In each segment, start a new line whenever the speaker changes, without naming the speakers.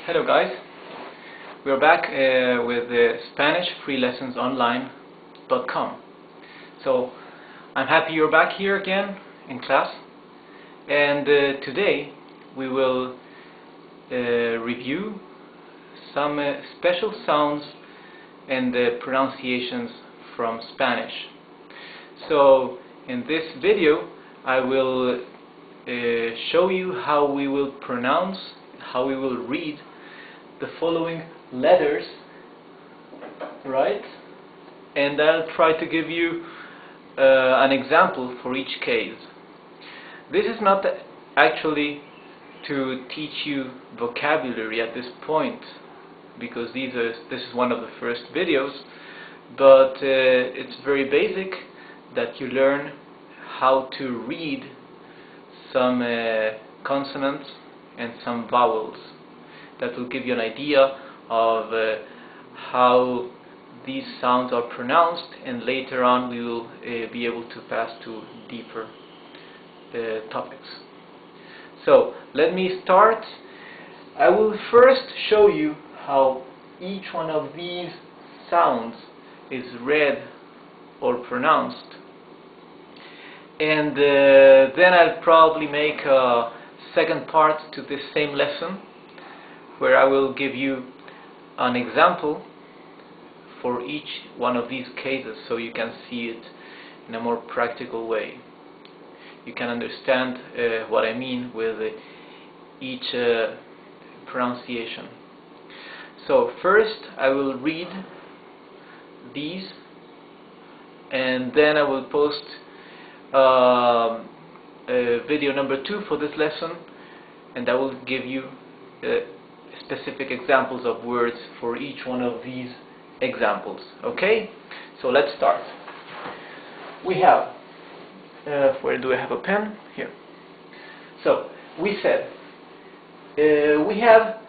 Hello guys, we're back with Spanish Free Lessons Online.com. So I'm happy you're back here again in class, and today we will review some special sounds and pronunciations from Spanish. So in this video I will show you how we will pronounce, how we will read the following letters, right? And I'll try to give you an example for each case. This is not actually to teach you vocabulary at this point, because this is one of the first videos, but it's very basic that you learn how to read some consonants and some vowels. That will give you an idea of how these sounds are pronounced, and later on we will be able to pass to deeper topics. So let me start. I will first show you how each one of these sounds is read or pronounced, and then I'll probably make a second part to this same lesson where I will give you an example for each one of these cases, so you can see it in a more practical way. You can understand what I mean with each pronunciation. So first I will read these, and then I will post video number 2 for this lesson, and I will give you specific examples of words for each one of these examples. Okay? So let's start. We have, where do I have a pen? Here. So we said we have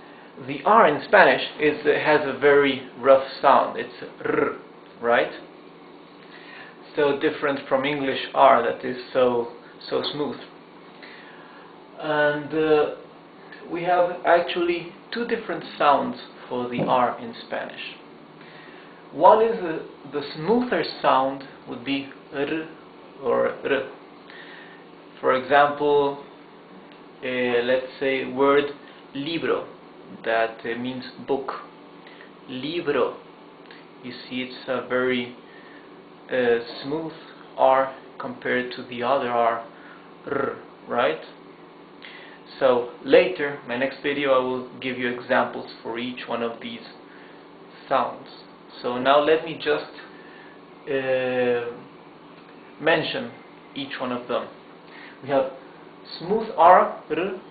the R in Spanish has a very rough sound. It's R, right? So different from English R that is so smooth. And we have actually two different sounds for the R in Spanish. One is the smoother sound would be R or R. For example, let's say word libro, that means book. Libro. You see, it's a very smooth R compared to the other R, right? So later, my next video, I will give you examples for each one of these sounds. So now let me just mention each one of them. We have smooth R, R,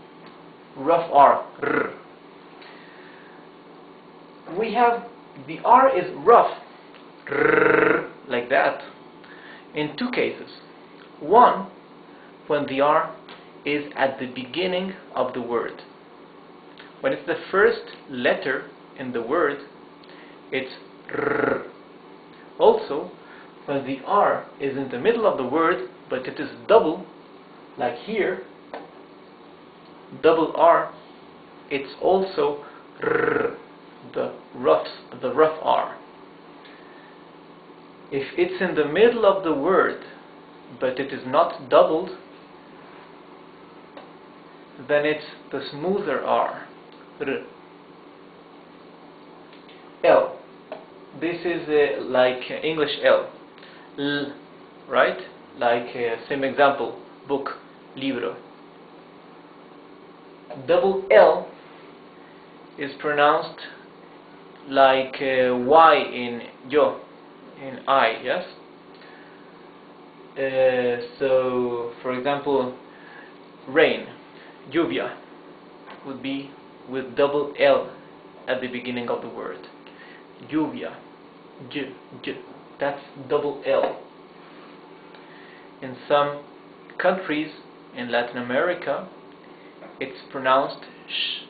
rough R, R. We have the R is rough, R, like that, in two cases. One, when the R is at the beginning of the word. When it's the first letter in the word, it's R. Also, when the R is in the middle of the word, but it is double, like here, double R, it's also R, the rough R. If it's in the middle of the word, but it is not doubled, then it's the smoother R, R. L. This is like English L, L, right? Like same example, book, libro. Double L is pronounced like Y in yo, in I, yes? So, for example, rain, lluvia, would be with double L at the beginning of the word. Lluvia, j, that's double L. In some countries in Latin America, it's pronounced sh.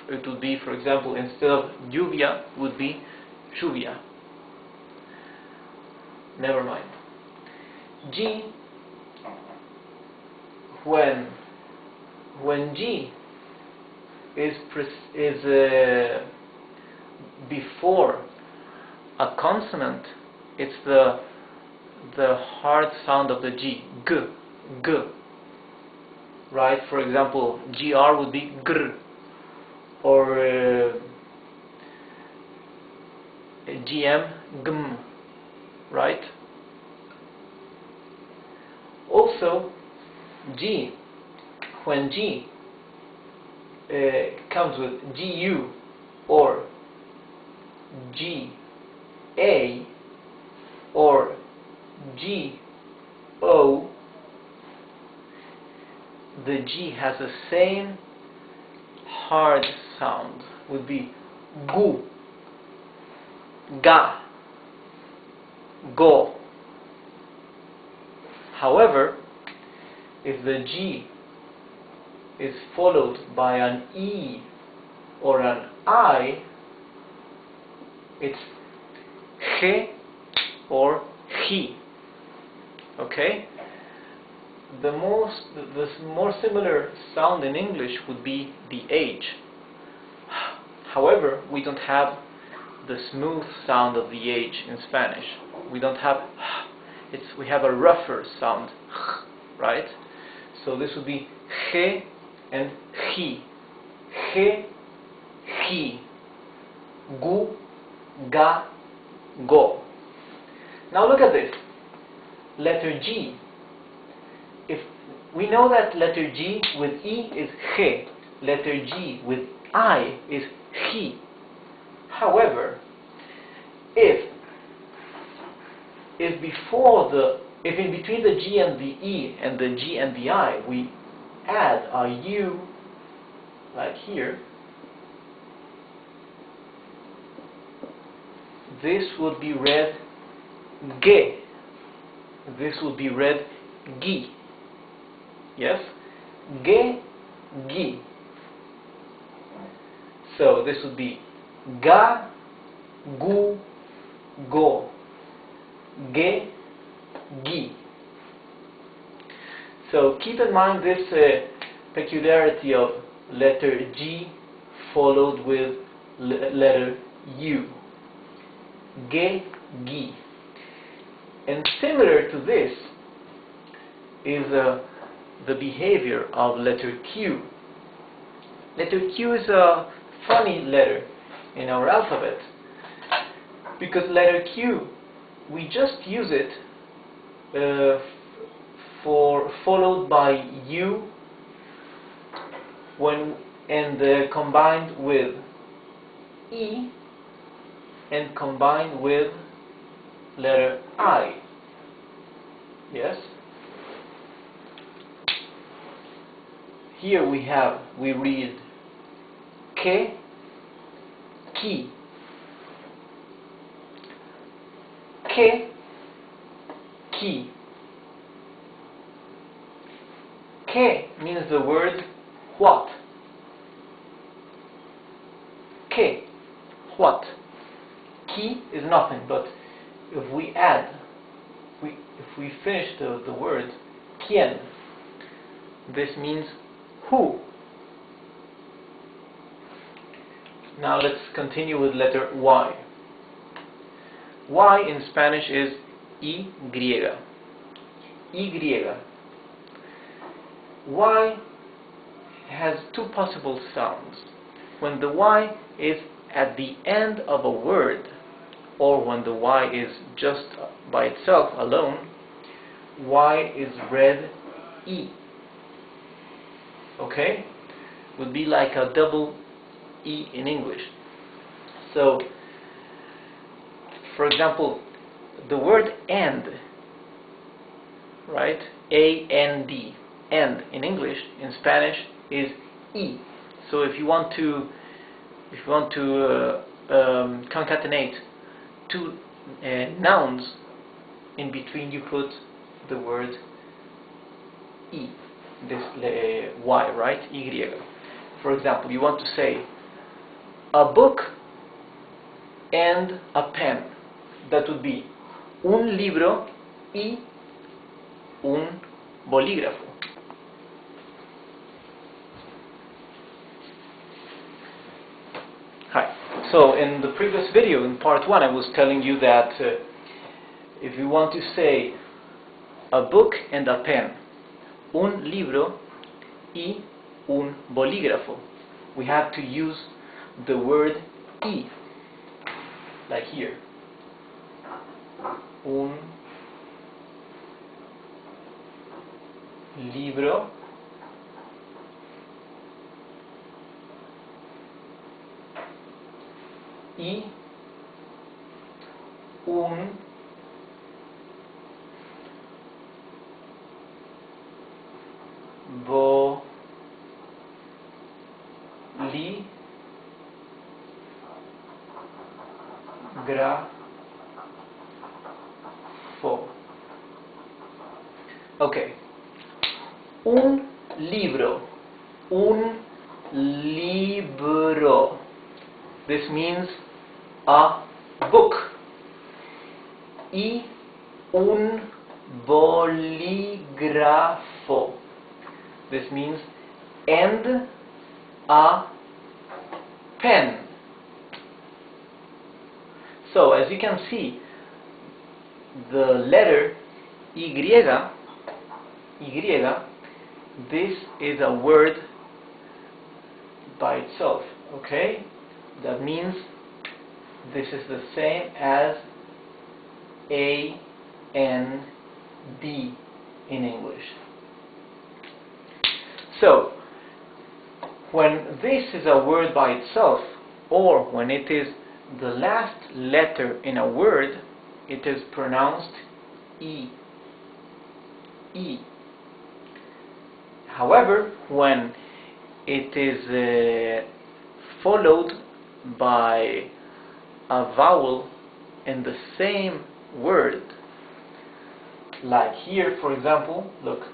It would be, for example, instead of lluvia, would be lluvia. Never mind. G, when G is before a consonant, it's the hard sound of the G, g, right? For example, gr would be gr, or gm, gm, right? Also, G, when G comes with GU or GA or GO, the G has the same hard sound, would be gu, ga, go. However, if the G is followed by an E or an I, it's he or he. Okay? The more similar sound in English would be the H. However, we don't have the smooth sound of the H in Spanish. We don't have we have a rougher sound, right? So this would be he and he. He, gu, ga, go. Now look at this. Letter G. If we know that letter G with E is he, letter G with I is he. However, if in between the G and the E and the G and the I we add a U, like here, this would be read ge. This would be read gi. Yes? Ge, gi. So this would be ga, gu, go. Ge, gi. So keep in mind this peculiarity of letter G followed with letter U. Ge, gi. And similar to this is the behavior of letter Q. Letter Q is a funny letter in our alphabet, because letter Q, we just use it for followed by U and combined with E and combined with letter I. Yes? Here we read ke, ki. Ke, ki. Ke means the word what. Ke, what. Ki is nothing, but if we add, if we finish the word quien, this means who. Now let's continue with letter Y. Y in Spanish is Y. Y. Y has two possible sounds. When the Y is at the end of a word, or when the Y is just by itself alone, Y is read E. Okay? Would be like a double E in English. So, for example, the word end, right? A-N-D, end in English, in Spanish is E. So if you want to concatenate two nouns, in between you put the word E, this Y, right? Y. For example, you want to say a book and a pen. That would be un libro y un bolígrafo. So in the previous video, in part 1, I was telling you that if you want to say a book and a pen, un libro y un bolígrafo, we have to use the word y, like here. Un libro y un bolígrafo. Okay. Un libro. Un libro. This means a book. Y un bolígrafo. This means and a pen. So as you can see, the letter Y, this is a word by itself, okay? That means this is the same as A, N, D in English. So, when this is a word by itself, or when it is the last letter in a word, it is pronounced E. E. However, when it is followed by a vowel in the same word, like here, for example, look,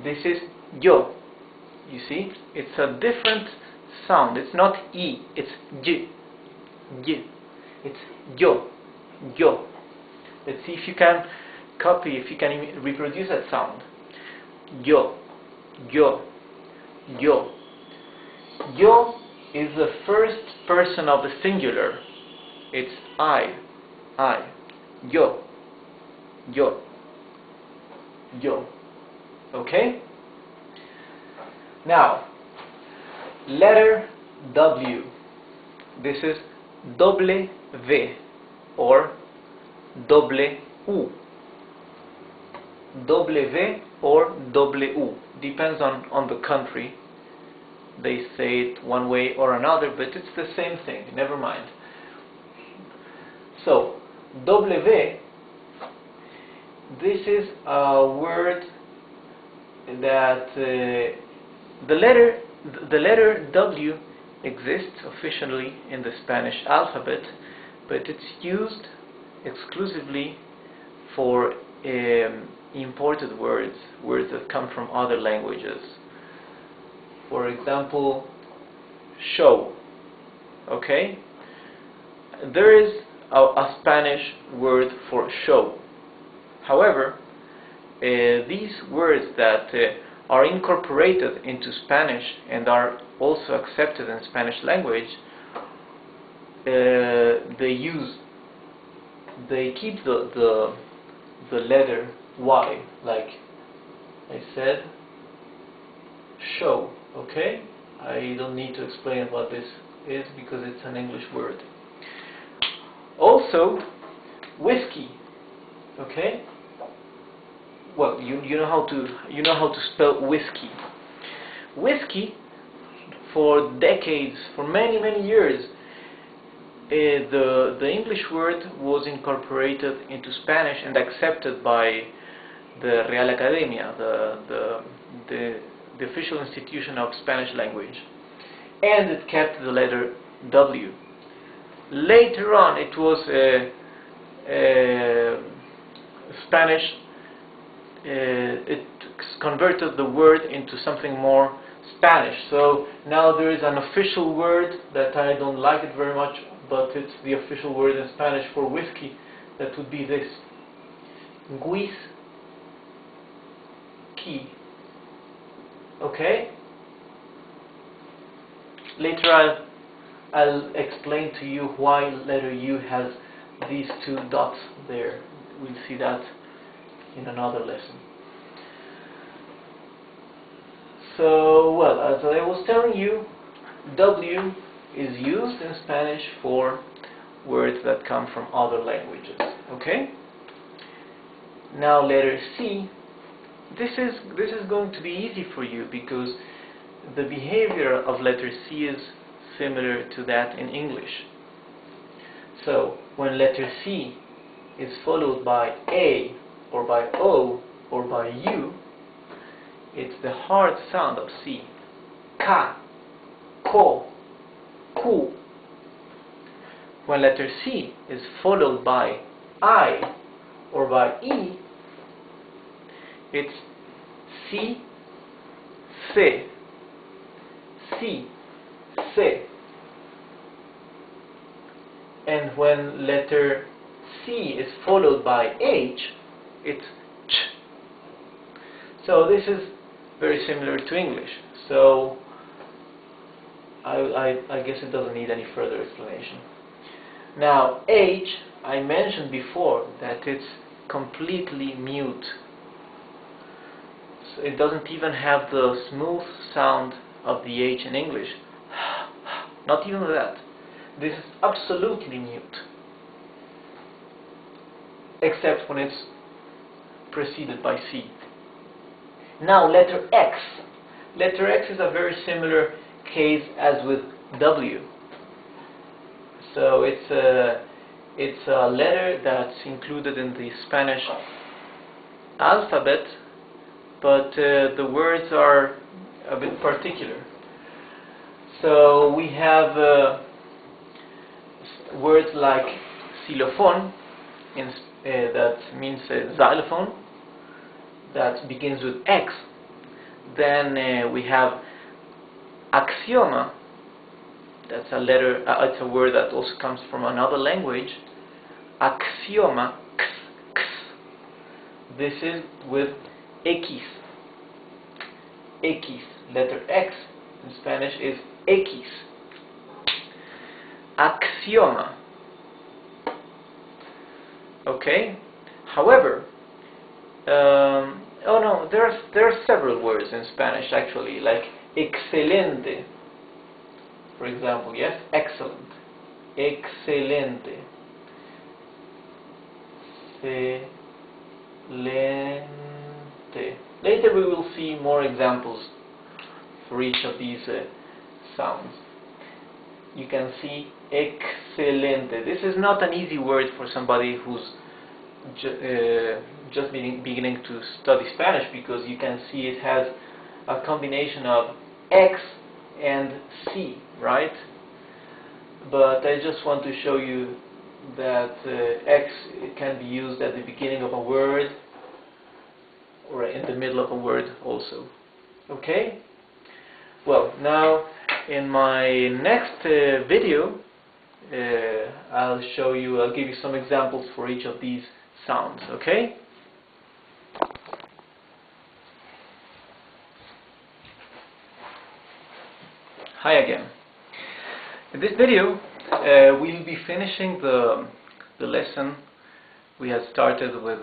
this is yo. You see, it's a different sound. It's not E, it's J. J. It's yo. Yo. Let's see if you can copy, if you can reproduce that sound. Yo. Yo. Yo. Yo is the first person of the singular. It's I. I. Yo. Yo. Yo. Okay? Now, letter W. This is W or W. W or W. Depends on the country. They say it one way or another, but it's the same thing. Never mind. So, W, this is a word that the letter W exists officially in the Spanish alphabet, but it's used exclusively for imported words that come from other languages. For example, show. Okay? There is a Spanish word for show. However, these words that are incorporated into Spanish and are also accepted in Spanish language, they keep the letter Y, like I said, show. Okay? I don't need to explain what this is because it's an English word. Also, whiskey. Okay? Well, you know how to spell whiskey. Whiskey, for decades, for many years, the English word was incorporated into Spanish and accepted by the Real Academia, the official institution of Spanish language, and it kept the letter W. Later on, it was Spanish. It converted the word into something more Spanish. So now there is an official word that I don't like it very much, but it's the official word in Spanish for whiskey. That would be this: whisky. Okay? Later I'll explain to you why letter U has these two dots there. We'll see that in another lesson. So, well, as I was telling you, W is used in Spanish for words that come from other languages. Okay? Now letter C. This is going to be easy for you because the behavior of letter C is similar to that in English. So when letter C is followed by A or by O or by U, it's the hard sound of C. Ka, ko, ku. When letter C is followed by I or by E, it's C, se, si, se. And when letter C is followed by H, it's ch. So this is very similar to English. So I guess it doesn't need any further explanation. Now H, I mentioned before that it's completely mute. So it doesn't even have the smooth sound of the H in English. Not even that. This is absolutely mute, except when it's preceded by C. Now letter X. Letter X is a very similar case as with W. So it's a letter that's included in the Spanish alphabet, but the words are a bit particular. So we have words like xylophone, that means xylophone, that begins with X. Then we have axioma. That's a letter. It's a word that also comes from another language. Axioma, x, x. This is with X. X. Letter X in Spanish is X. Axioma. Okay. However, oh no, there are several words in Spanish actually, like excelente, for example. Yes, excellent. Excelente. Excelente. Later we will see more examples for each of these sounds. You can see excelente. This is not an easy word for somebody who's just beginning to study Spanish, because you can see it has a combination of X and C, right? But I just want to show you that X can be used at the beginning of a word or in the middle of a word also. Okay? Well, now in my next video I'll give you some examples for each of these sounds. Okay? Hi again. In this video we'll be finishing the lesson we had started with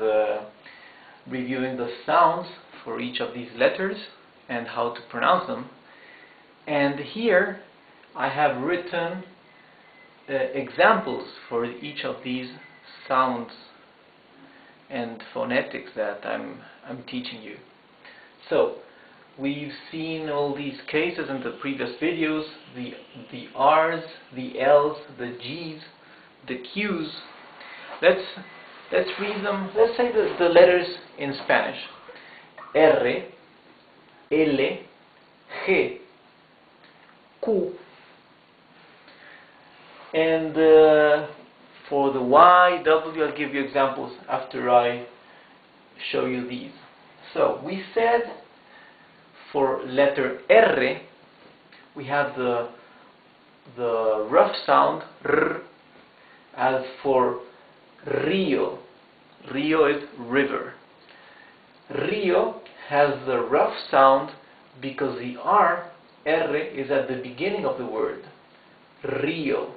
reviewing the sounds for each of these letters and how to pronounce them. And here I have written examples for each of these sounds and phonetics that I'm teaching you. So we've seen all these cases in the previous videos: the R's, the L's, the G's, the Q's. Let's read them. Let's say the letters in Spanish: R, L, G, Q. And for the Y, W, I'll give you examples after I show you these. So we said for letter R, we have the rough sound R. As for Rio, Rio is river. Rio has the rough sound because the R R is at the beginning of the word. Rio.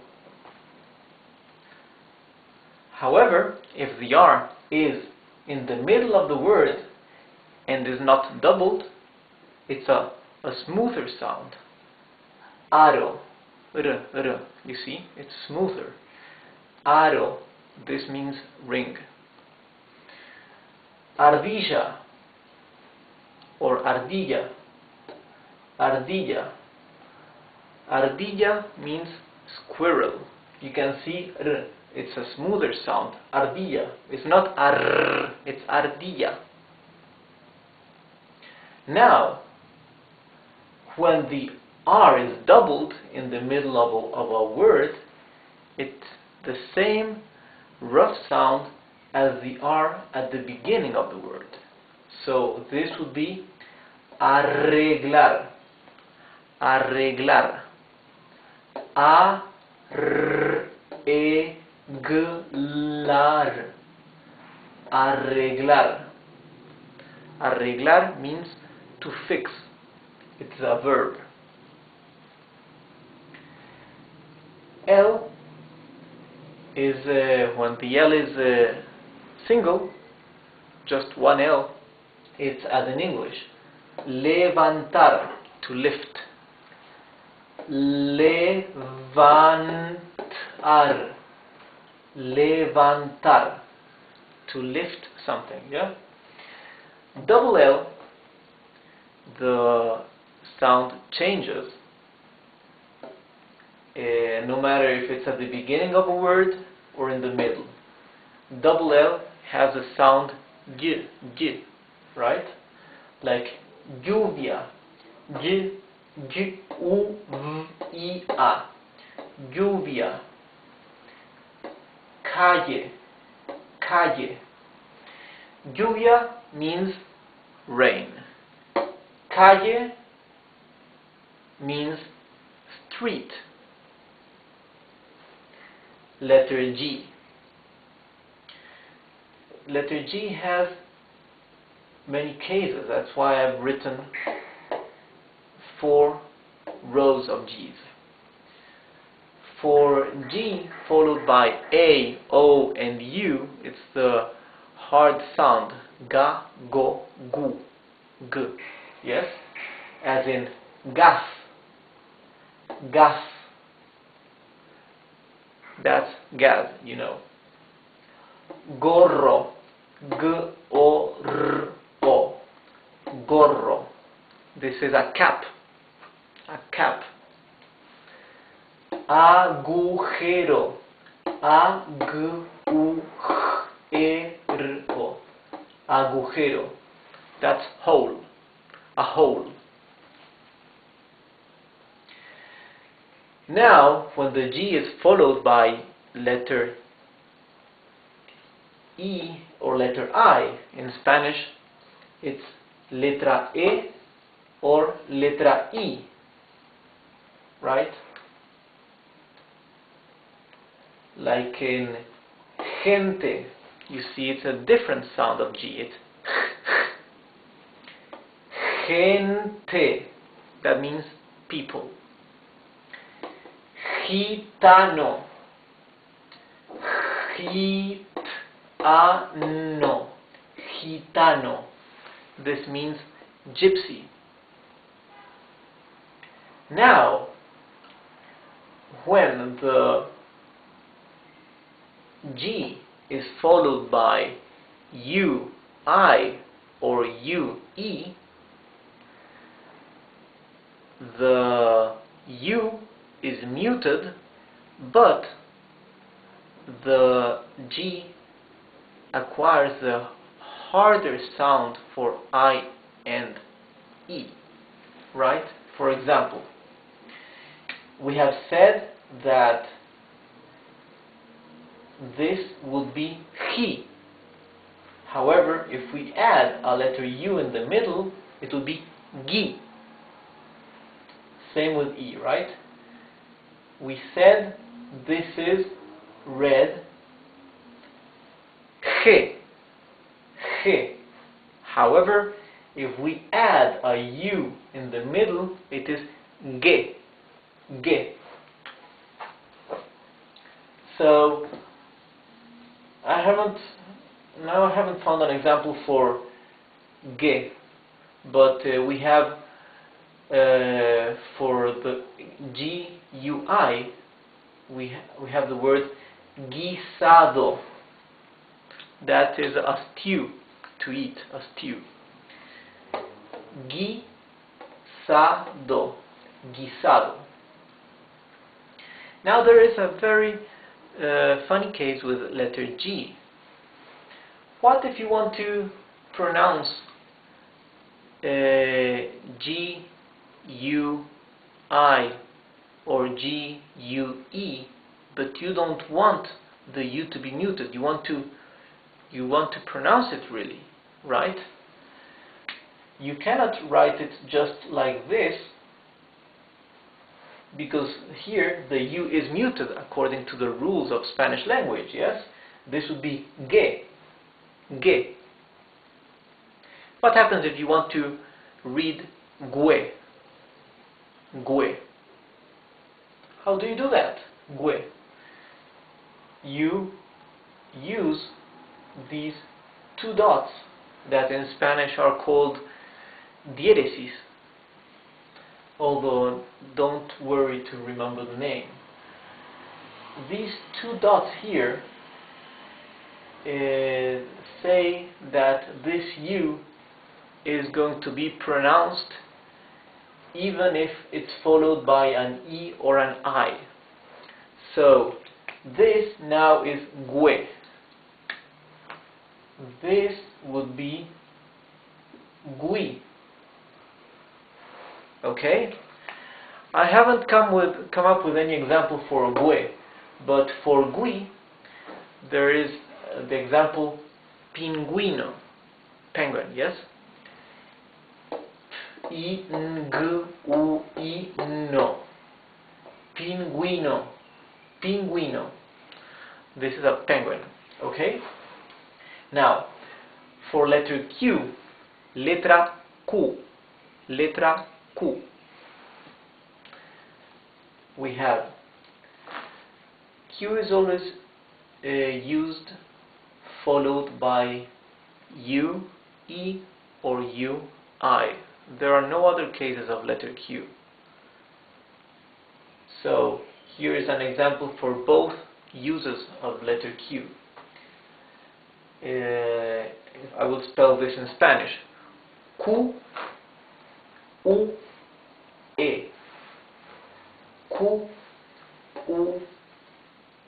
However, if the R is in the middle of the word and is not doubled, it's a smoother sound. Aro. R. You see? It's smoother. Aro. This means ring. Ardilla or ardilla. Ardilla. Ardilla means squirrel. You can see R. It's a smoother sound. Ardilla. It's not ar. It's ardilla. Now, when the R is doubled in the middle of a word, it's the same rough sound as the R at the beginning of the word. So this would be arreglar. Arreglar. Arreglar. Arreglar. Arreglar means to fix. It's a verb. L is when the L is single, just one L, it's as in English. Levantar, to lift. Levantar. Levantar, to lift something, yeah? Double L, the sound changes. No matter if it's at the beginning of a word or in the middle. Double L has a sound G, right? Like lluvia, G, U, V, I, A. Lluvia. Calle, calle. Lluvia means rain. Calle means street. Letter G. Letter G has many cases. That's why I've written 4 rows of G's. For G followed by A, O, and U, it's the hard sound. Ga, go, gu, g. Yes? As in gas. Gas. That's gas, you know. Gorro. G-O-R-O. Gorro. This is a cap. A cap. Agujero. A-G-U-G-E-R-O. Agujero. That's hole. A hole. Now, when the G is followed by letter E or letter I, in Spanish, it's letra E or letra I, right? Like in gente, you see it's a different sound of G. It's gente. That means people. Gitano. Gitano. Gitano. This means gypsy. Now, when the G is followed by U, I, or U, E, the U is muted, but the G acquires a harder sound for I and E, right? For example, we have said that this would be he. However, if we add a letter U in the middle, it would be gi. Same with E, right? We said this is red. Ge. Ge. However, if we add a U in the middle, it is Ge. Ge. So I haven't found an example for ge, but we have for the GUI we have the word guisado. That is a stew, to eat, a stew. Guisado. Guisado. Now there is a very funny case with letter G. What if you want to pronounce G-U-I or G-U-E, but you don't want the U to be muted? You want to pronounce it really, right? You cannot write it just like this, because here the U is muted according to the rules of Spanish language, yes? This would be ge. Ge. What happens if you want to read gue? Gue. How do you do that? Gue. You use these two dots that in Spanish are called diéresis. Although don't worry to remember the name. These two dots here say that this U is going to be pronounced even if it's followed by an E or an I. So this now is gue. This would be gui. Okay? I haven't come up with any example for gue, but for gui there is the example pinguino, penguin, yes? I-N-G-U-I-No. Pinguino. Pinguino. This is a penguin, okay? Now, for letter Q, letra Q. Letra Q. We have Q is always used followed by U, E, or U, I. There are no other cases of letter Q. So here is an example for both uses of letter Q. I will spell this in Spanish. Q, U, E. Q, U,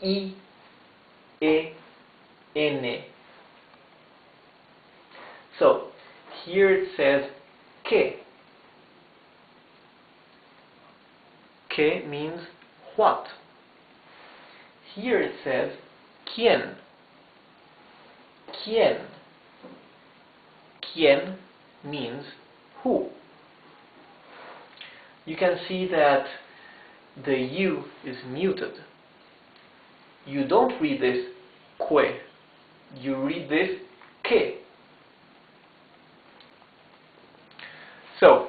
I, E, N. So here it says que. Que means what. Here it says quién. Quién. Quién means who. You can see that the U is muted. You don't read this que. You read this que. So,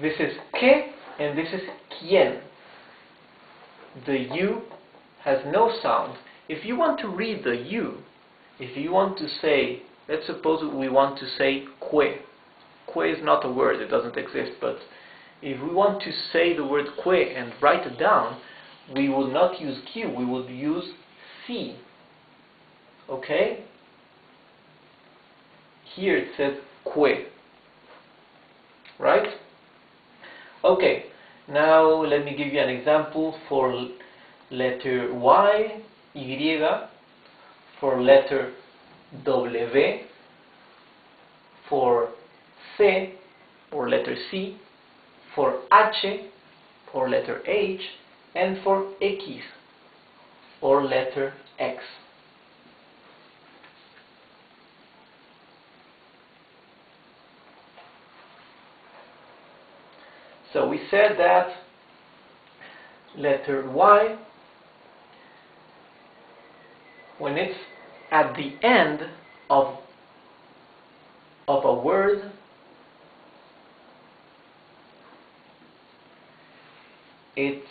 this is que and this is quién. The U has no sound. If you want to read the U, if you want to say, let's suppose we want to say que. Que is not a word, it doesn't exist, but if we want to say the word que and write it down, we will not use Q, we will use C. Okay? Here it says que. Right? Okay, now let me give you an example for letter Y, Y, for letter W, for C, or letter C, for H, or letter H, and for X, or letter X. So we said that letter Y, when it's at the end of a word, it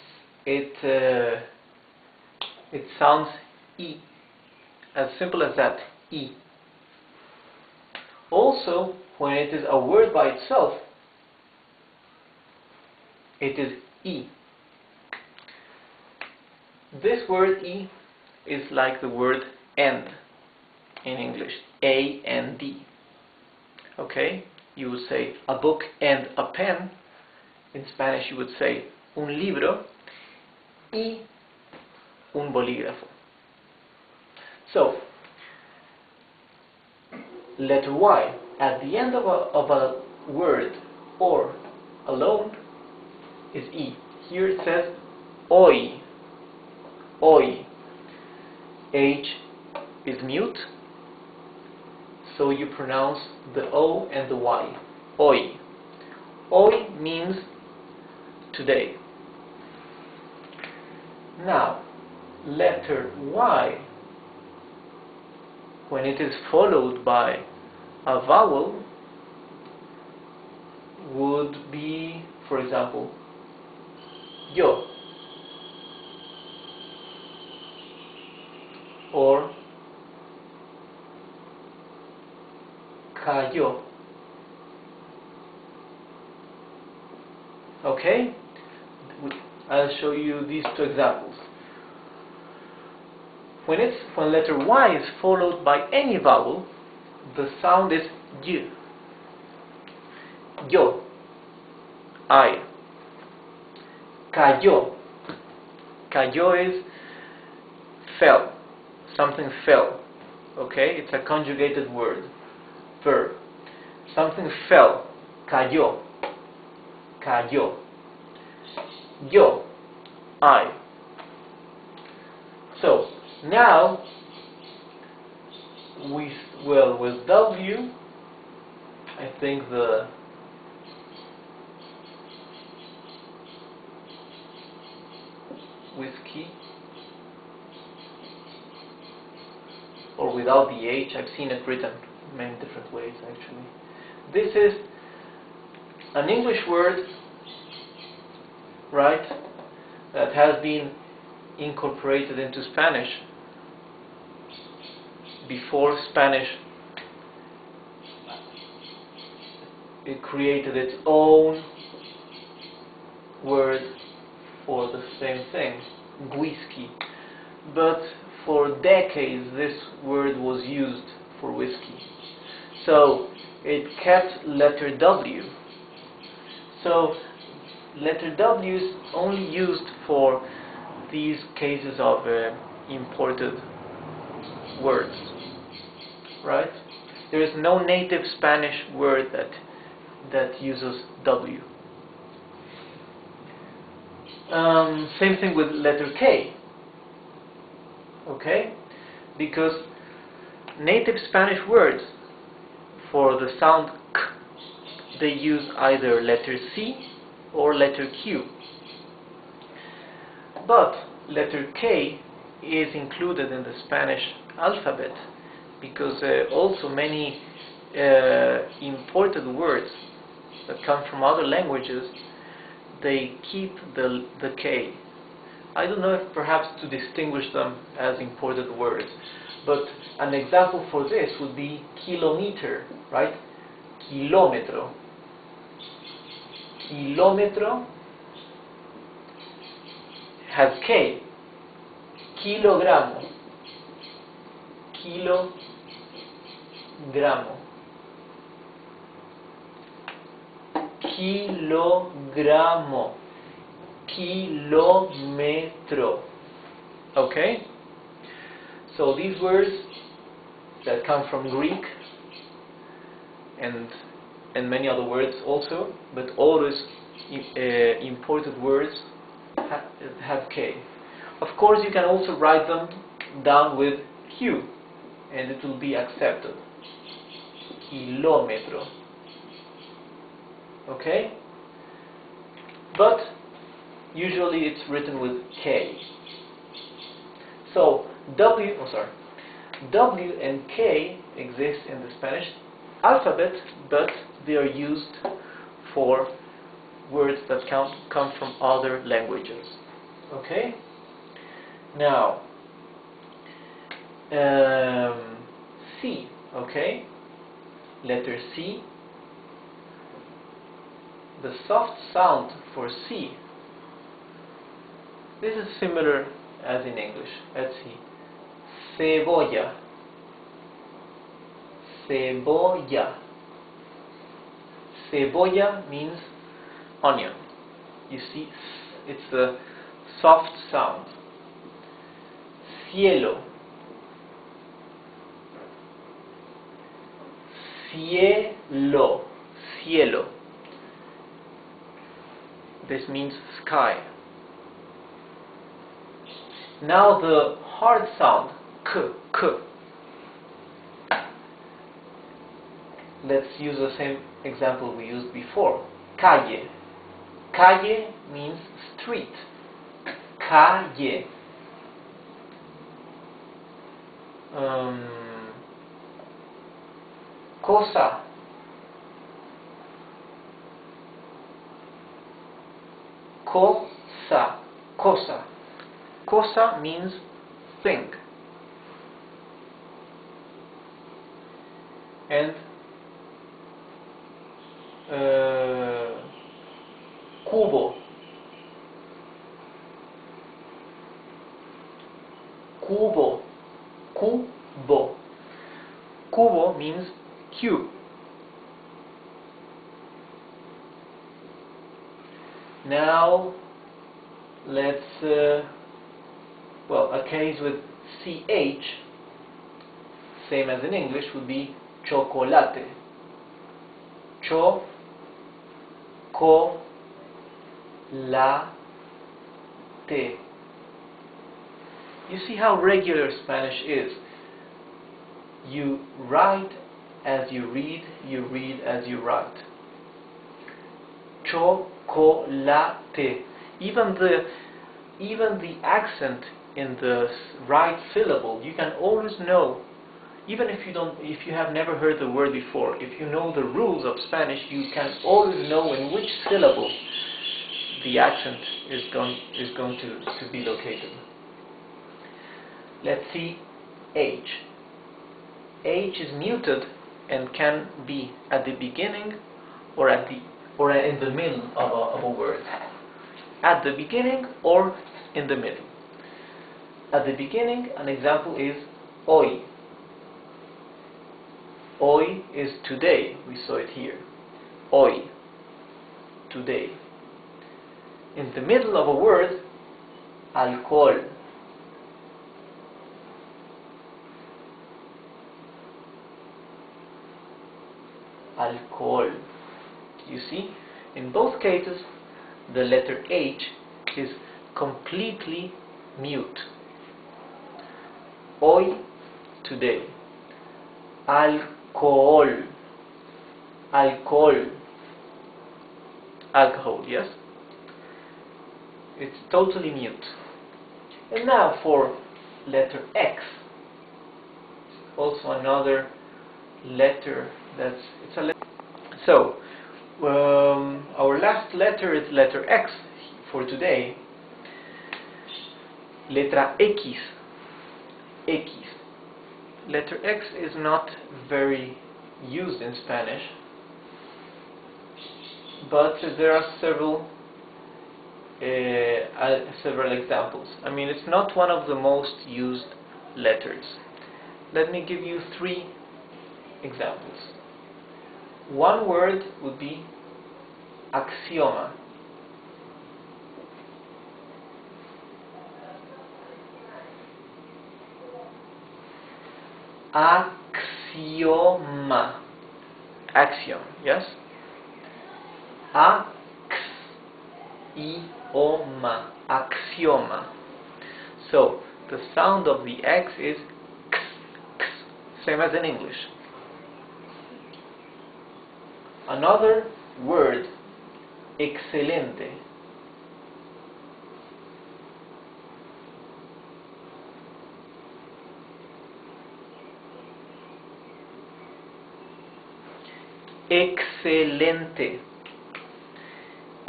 sounds E, as simple as that, E. Also, when it is a word by itself, it is E. This word E is like the word end in English, A-N-D. Okay? You would say a book and a pen. In Spanish you would say un libro y un bolígrafo. So, letter Y at the end of a word or alone is E. Here it says hoy. Hoy. H is mute, so you pronounce the O and the Y. Hoy. Hoy means today. Now, letter Y, when it is followed by a vowel, would be, for example, yo, or cayó. Okay? I'll show you these two examples. When letter Y is followed by any vowel, the sound is y. Yo, I. Cayó. Cayó is fell. Something fell. Okay? It's a conjugated word. Verb. Something fell. Cayó. Cayó. Yo, I. So, now, with W, I think the whiskey, or without the H, I've seen it written many different ways actually. This is an English word, right, that has been incorporated into Spanish before Spanish it created its own word for the same thing, whiskey. But for decades this word was used for whiskey. So it kept letter W. So letter W is only used for these cases of imported words, right? There is no native Spanish word that uses W. Same thing with letter K. Okay? Because native Spanish words for the sound K, they use either letter C or letter Q. But letter K is included in the Spanish alphabet because also many imported words that come from other languages, they keep the K. I don't know if perhaps to distinguish them as imported words, but an example for this would be kilometer, right? Kilómetro. Kilómetro has K. Kilogramo. Kilogramo. Kilogramo. Kilómetro. Okay? So these words that come from Greek and many other words also, but all those imported words have K. Of course you can also write them down with Q and it will be accepted. Kilómetro. Okay? But usually it's written with K. So W and K exist in the Spanish alphabet, but they are used for words that come from other languages. Okay? Now, C, okay? Letter C. The soft sound for C, this is similar as in English. Let's see. Cebolla. Cebolla. Cebolla means onion. You see, it's the soft sound. Cielo. Cielo. Cielo. This means sky. Now the hard sound, k. Let's use the same example we used before. Calle. Calle means street. Calle. Cosa. Cosa. Cosa. Cosa means thing. And cubo. Cubo. Cubo. Cubo means cube. Now let's a case with CH, same as in English, would be chocolate. Chocolate. You see how regular Spanish is. You write as you read as you write. Chocolate. Even the accent in the right syllable, you can always know. Even if you have never heard the word before, if you know the rules of Spanish, you can always know in which syllable the accent is going to be located. Let's see H. H is muted and can be at the beginning or in the middle of a word. At the beginning or in the middle. At the beginning, an example is hoy. Hoy is today. We saw it here. Hoy. Today. In the middle of a word, alcohol. Alcohol. You see, in both cases, the letter H is completely mute. Hoy, today. Alcohol. Alcohol. Alcohol, yes? It's totally mute. And now for letter X. Also another letter it's a letter. So, our last letter is letter X for today. Letra X. X. Letter X is not very used in Spanish, but there are several examples. I mean, it's not one of the most used letters. Let me give you 3 examples. One word would be axioma. Axioma. Axiom, yes? Axioma. Axioma. So, the sound of the X is X, X, same as in English. Another word, excelente. Excelente.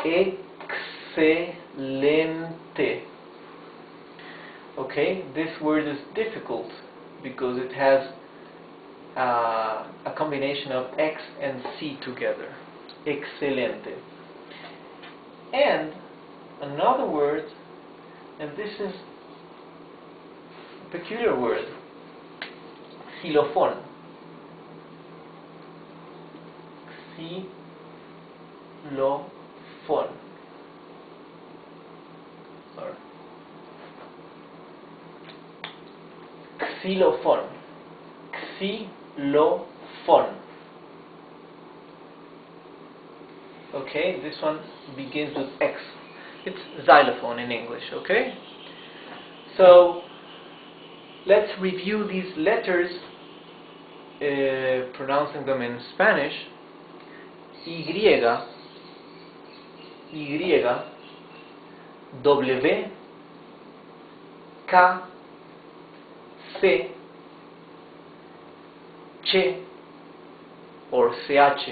excelente. Okay, this word is difficult because it has a combination of X and C together. Excelente. And another word, and this is a peculiar word, xilofón. Xilofón. Sorry. Xilofón. Xilofón. Okay, this one begins with X. It's xylophone in English, okay? So, let's review these letters, pronouncing them in Spanish. Y, W, K, C, Ch, or CH.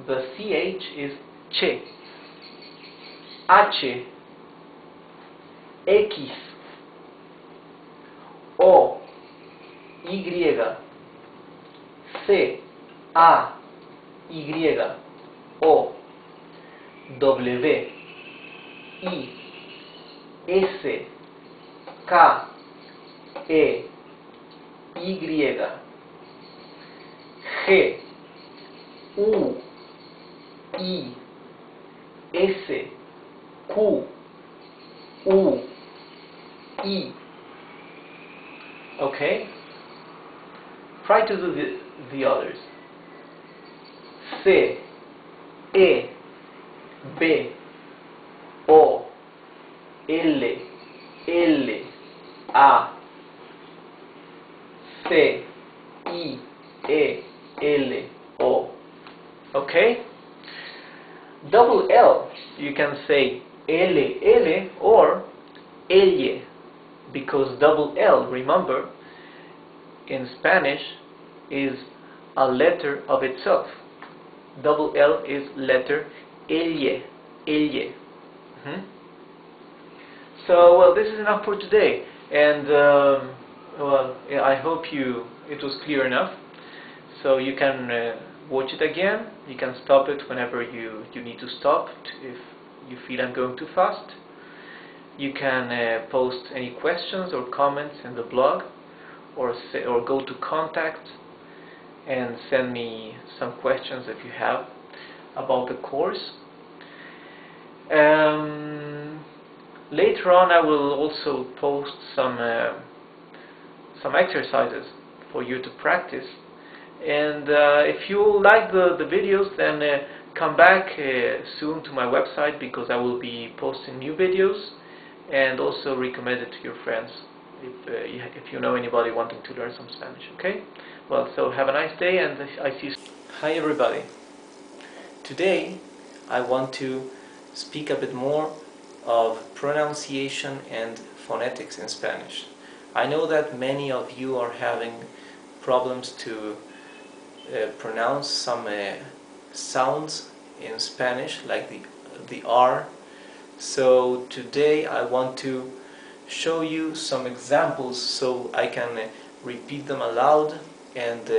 The CH is Che. H, X, O, Y, C, A, Y, O, W, I, S, K, E, Y, G, U, I, S, Q, U, I. Okay? Try to do the others. C, E, B, O, L, L, A, C, I, E, L, O. Okay? Double L, you can say L, L or elle, because double L, remember, in Spanish is a letter of itself. Double L is letter elle, elle. So, well, this is enough for today, and well, I hope it was clear enough. So you can watch it again. You can stop it whenever you need to stop if you feel I'm going too fast. You can post any questions or comments in the blog, or go to contact and send me some questions if you have about the course. Later on, I will also post some exercises for you to practice. And if you like the videos, then come back soon to my website, because I will be posting new videos, and also recommend it to your friends if you know anybody wanting to learn some Spanish. Okay? Well, so have a nice day, and I see you. Hi everybody. Today I want to speak a bit more of pronunciation and phonetics in Spanish. I know that many of you are having problems to pronounce some sounds in Spanish, like the R. So today I want to show you some examples so I can repeat them aloud and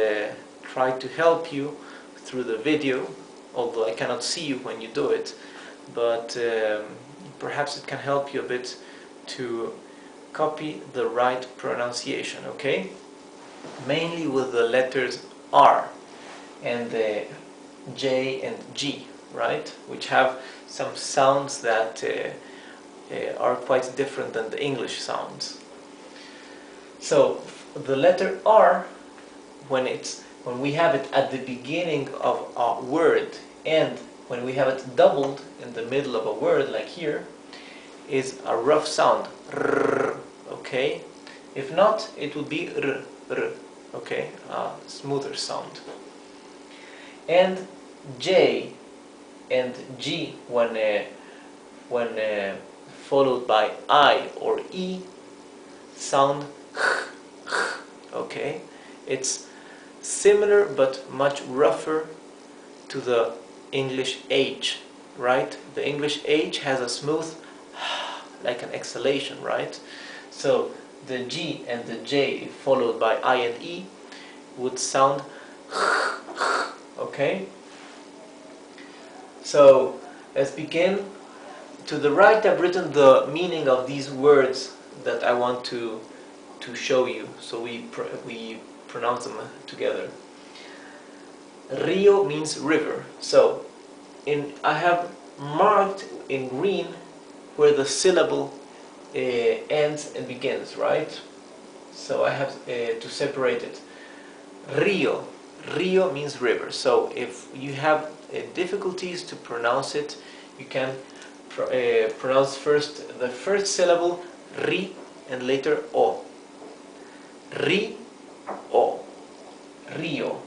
try to help you through the video, although I cannot see you when you do it, but perhaps it can help you a bit to copy the right pronunciation, okay? Mainly with the letters R and J and G, right? Which have some sounds that are quite different than the English sounds. So the letter R, when we have it at the beginning of a word, and when we have it doubled in the middle of a word, like here, is a rough sound, r, okay? If not, it would be r, r, okay? A smoother sound. And J and G, when followed by I or E, sound okay? It's similar but much rougher to the English H, right? The English H has a smooth, like an exhalation, right? So the G and the J followed by I and E would sound okay? So let's begin. To the right I've written the meaning of these words that I want to show you, so we pronounce them together. Rio means river. So I have marked in green where the syllable ends and begins, right? So I have to separate it. Rio. Rio means river. So if you have difficulties to pronounce it, you can pronounce first the first syllable ri and later o. Ri o. Rio.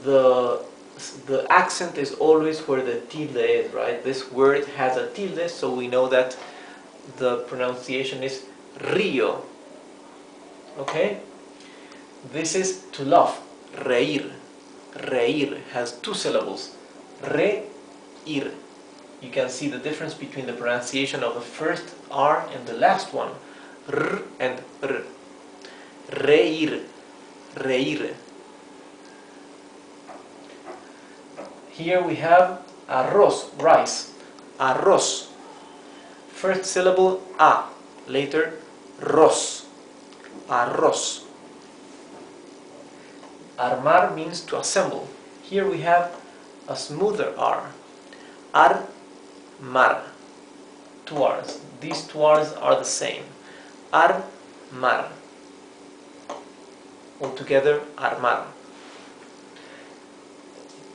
The accent is always where the tilde is, right? This word has a tilde, so we know that the pronunciation is Rio. Okay? This is to laugh. Reír. Reír has two syllables. Re-ir. You can see the difference between the pronunciation of the first R and the last one. R and R. Reír. Reír. Here we have arroz, rice. Arroz. First syllable a, later ros. Arroz. Armar means to assemble. Here we have a smoother R. Ar-mar. Two R's. These two R's are the same. Ar-mar. Altogether, armar.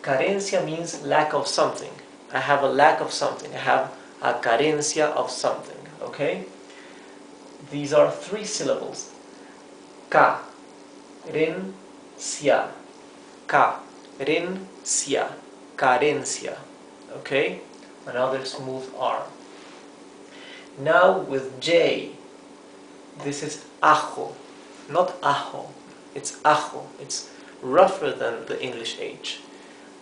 Carencia means lack of something. I have a lack of something. I have a carencia of something. Okay? These are three syllables. Carencia. Carencia. Carencia. Okay? Another smooth R. Now with J, this is ajo. Not ajo. It's ajo. It's rougher than the English H.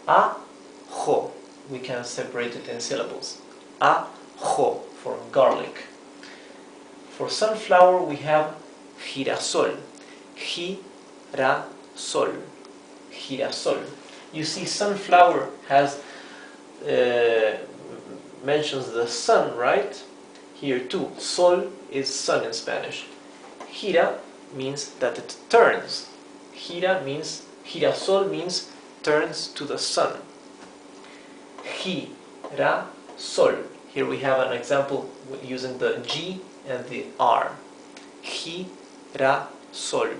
Ajo. We can separate it in syllables. Ajo for garlic. For sunflower we have girasol. Girasol. Girasol. You see, sunflower has mentions the sun, right? Here too. Sol is sun in Spanish. Gira means that it turns. Girasol means turns to the sun. Girasol. Here we have an example using the G and the R. Girasol.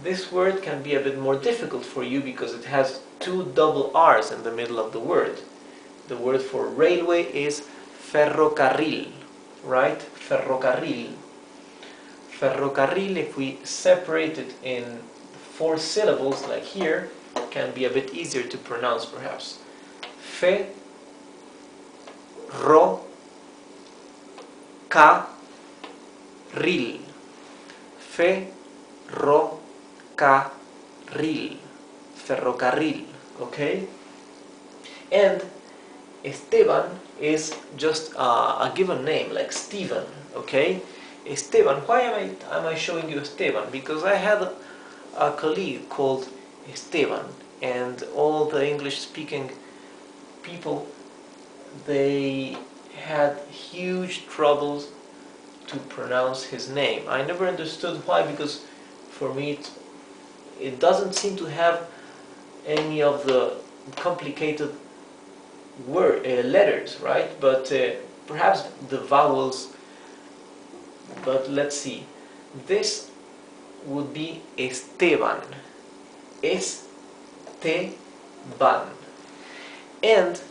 This word can be a bit more difficult for you because it has two double R's in the middle of the word. The word for railway is ferrocarril, right? Ferrocarril. Ferrocarril, if we separate it in four syllables like here, can be a bit easier to pronounce perhaps. Fe, ro, ca, ril. Fe, ro, ca, ril. Ferrocarril, okay? And Esteban is just a given name, like Stephen, okay? Esteban, why am I showing you Esteban? Because I had a colleague called Esteban, and all the English-speaking people, they had huge troubles to pronounce his name. I never understood why, because for me it doesn't seem to have any of the complicated letters, right? But perhaps the vowels. But let's see. This would be Esteban. Esteban. And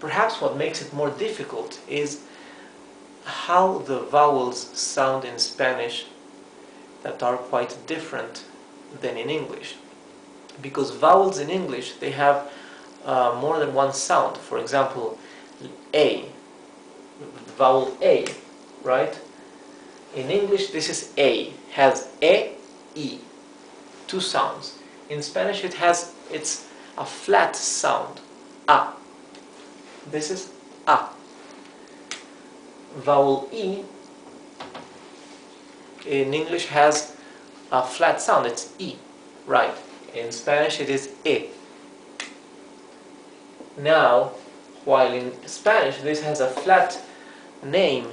perhaps what makes it more difficult is how the vowels sound in Spanish that are quite different than in English. Because vowels in English, they have more than one sound. For example, A, the vowel A, right? In English, this is A, has E, I, two sounds. In Spanish, it has its
a flat sound. A. This is A. Vowel E in English has a flat sound, it's E, right? In Spanish it is E. Now, while in Spanish this has a flat name,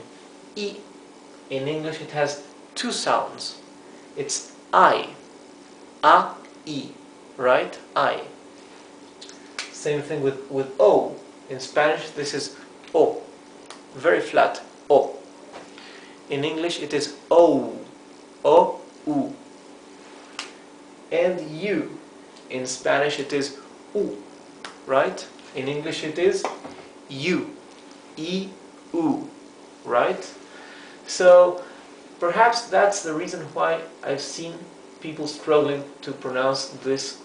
E, in English it has two sounds. It's I, A-I, right? I. Same thing with O. In Spanish this is O, very flat, O. In English it is O, O-U. And U. In Spanish it is U, right? In English it is U, E-U, right? So perhaps that's the reason why I've seen people struggling to pronounce this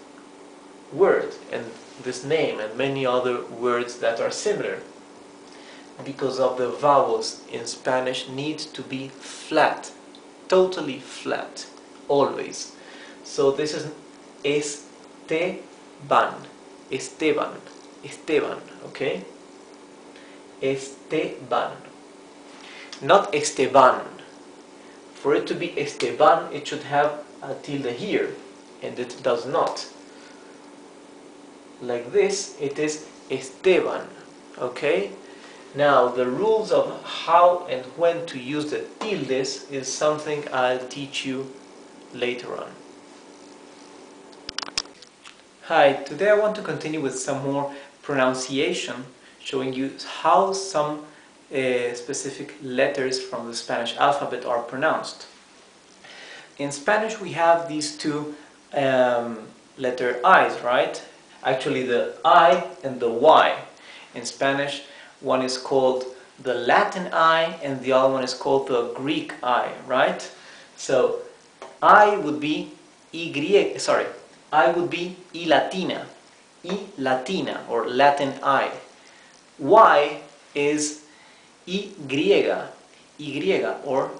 word and this name and many other words that are similar, because of the vowels in Spanish need to be flat, totally flat, always. So this is Esteban, Esteban, Esteban, okay? Esteban, not Esteban. For it to be Esteban, it should have a tilde here, and it does not. Like this, it is Esteban, okay? Now, the rules of how and when to use the tildes is something I'll teach you later on. Hi, today I want to continue with some more pronunciation, showing you how some specific letters from the Spanish alphabet are pronounced. In Spanish we have these two letter I's, right? Actually the I and the Y. In Spanish one is called the Latin I and the other one is called the Greek I, right? So I would be I would be I Latina or Latin I. Y is Y or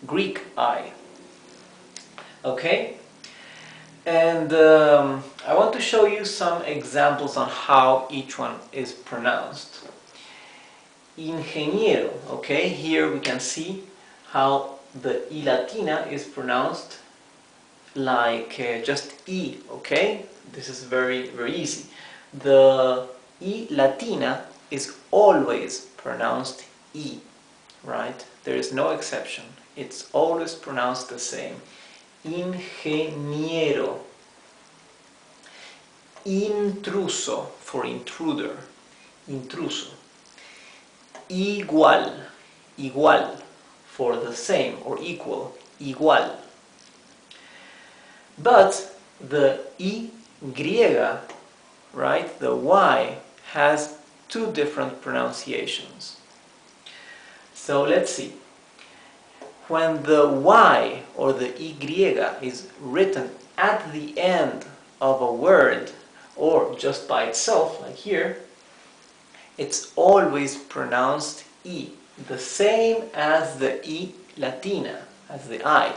Greek I. Okay? And I want to show you some examples on how each one is pronounced. Ingeniero, okay? Here we can see how the I Latina is pronounced like just I, okay? This is very, very easy. The I Latina is always pronounced I, right? There is no exception. It's always pronounced the same. Ingeniero. Intruso, for intruder. Intruso. Igual. Igual, for the same or equal. Igual. But the Y, right, the Y, has two different pronunciations. So let's see. When the Y or the Y is written at the end of a word or just by itself, like here, it's always pronounced I, the same as the I Latina, as the I.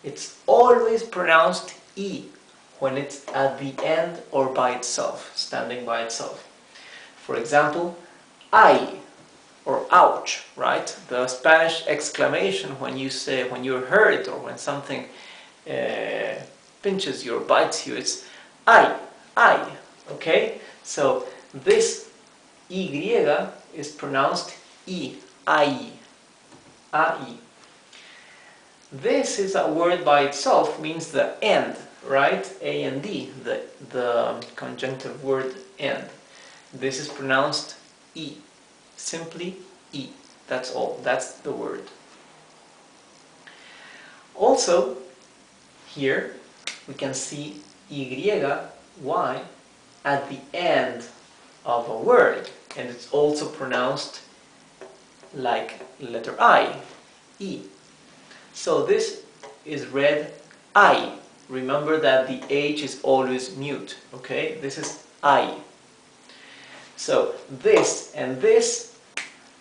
It's always pronounced I when it's at the end or by itself, standing by itself. For example, ay or ouch, right? The Spanish exclamation when you say, when you're hurt or when something pinches you or bites you, it's ay, ay, okay? So this Y is pronounced I, ai, ai. This is a word by itself, means the end, right? A and D, the conjunctive word end. This is pronounced I, simply I. That's all, that's the word. Also, here we can see Y at the end of a word, and it's also pronounced like letter I. So this is read I. Remember that the H is always mute, okay? This is I. So this and this,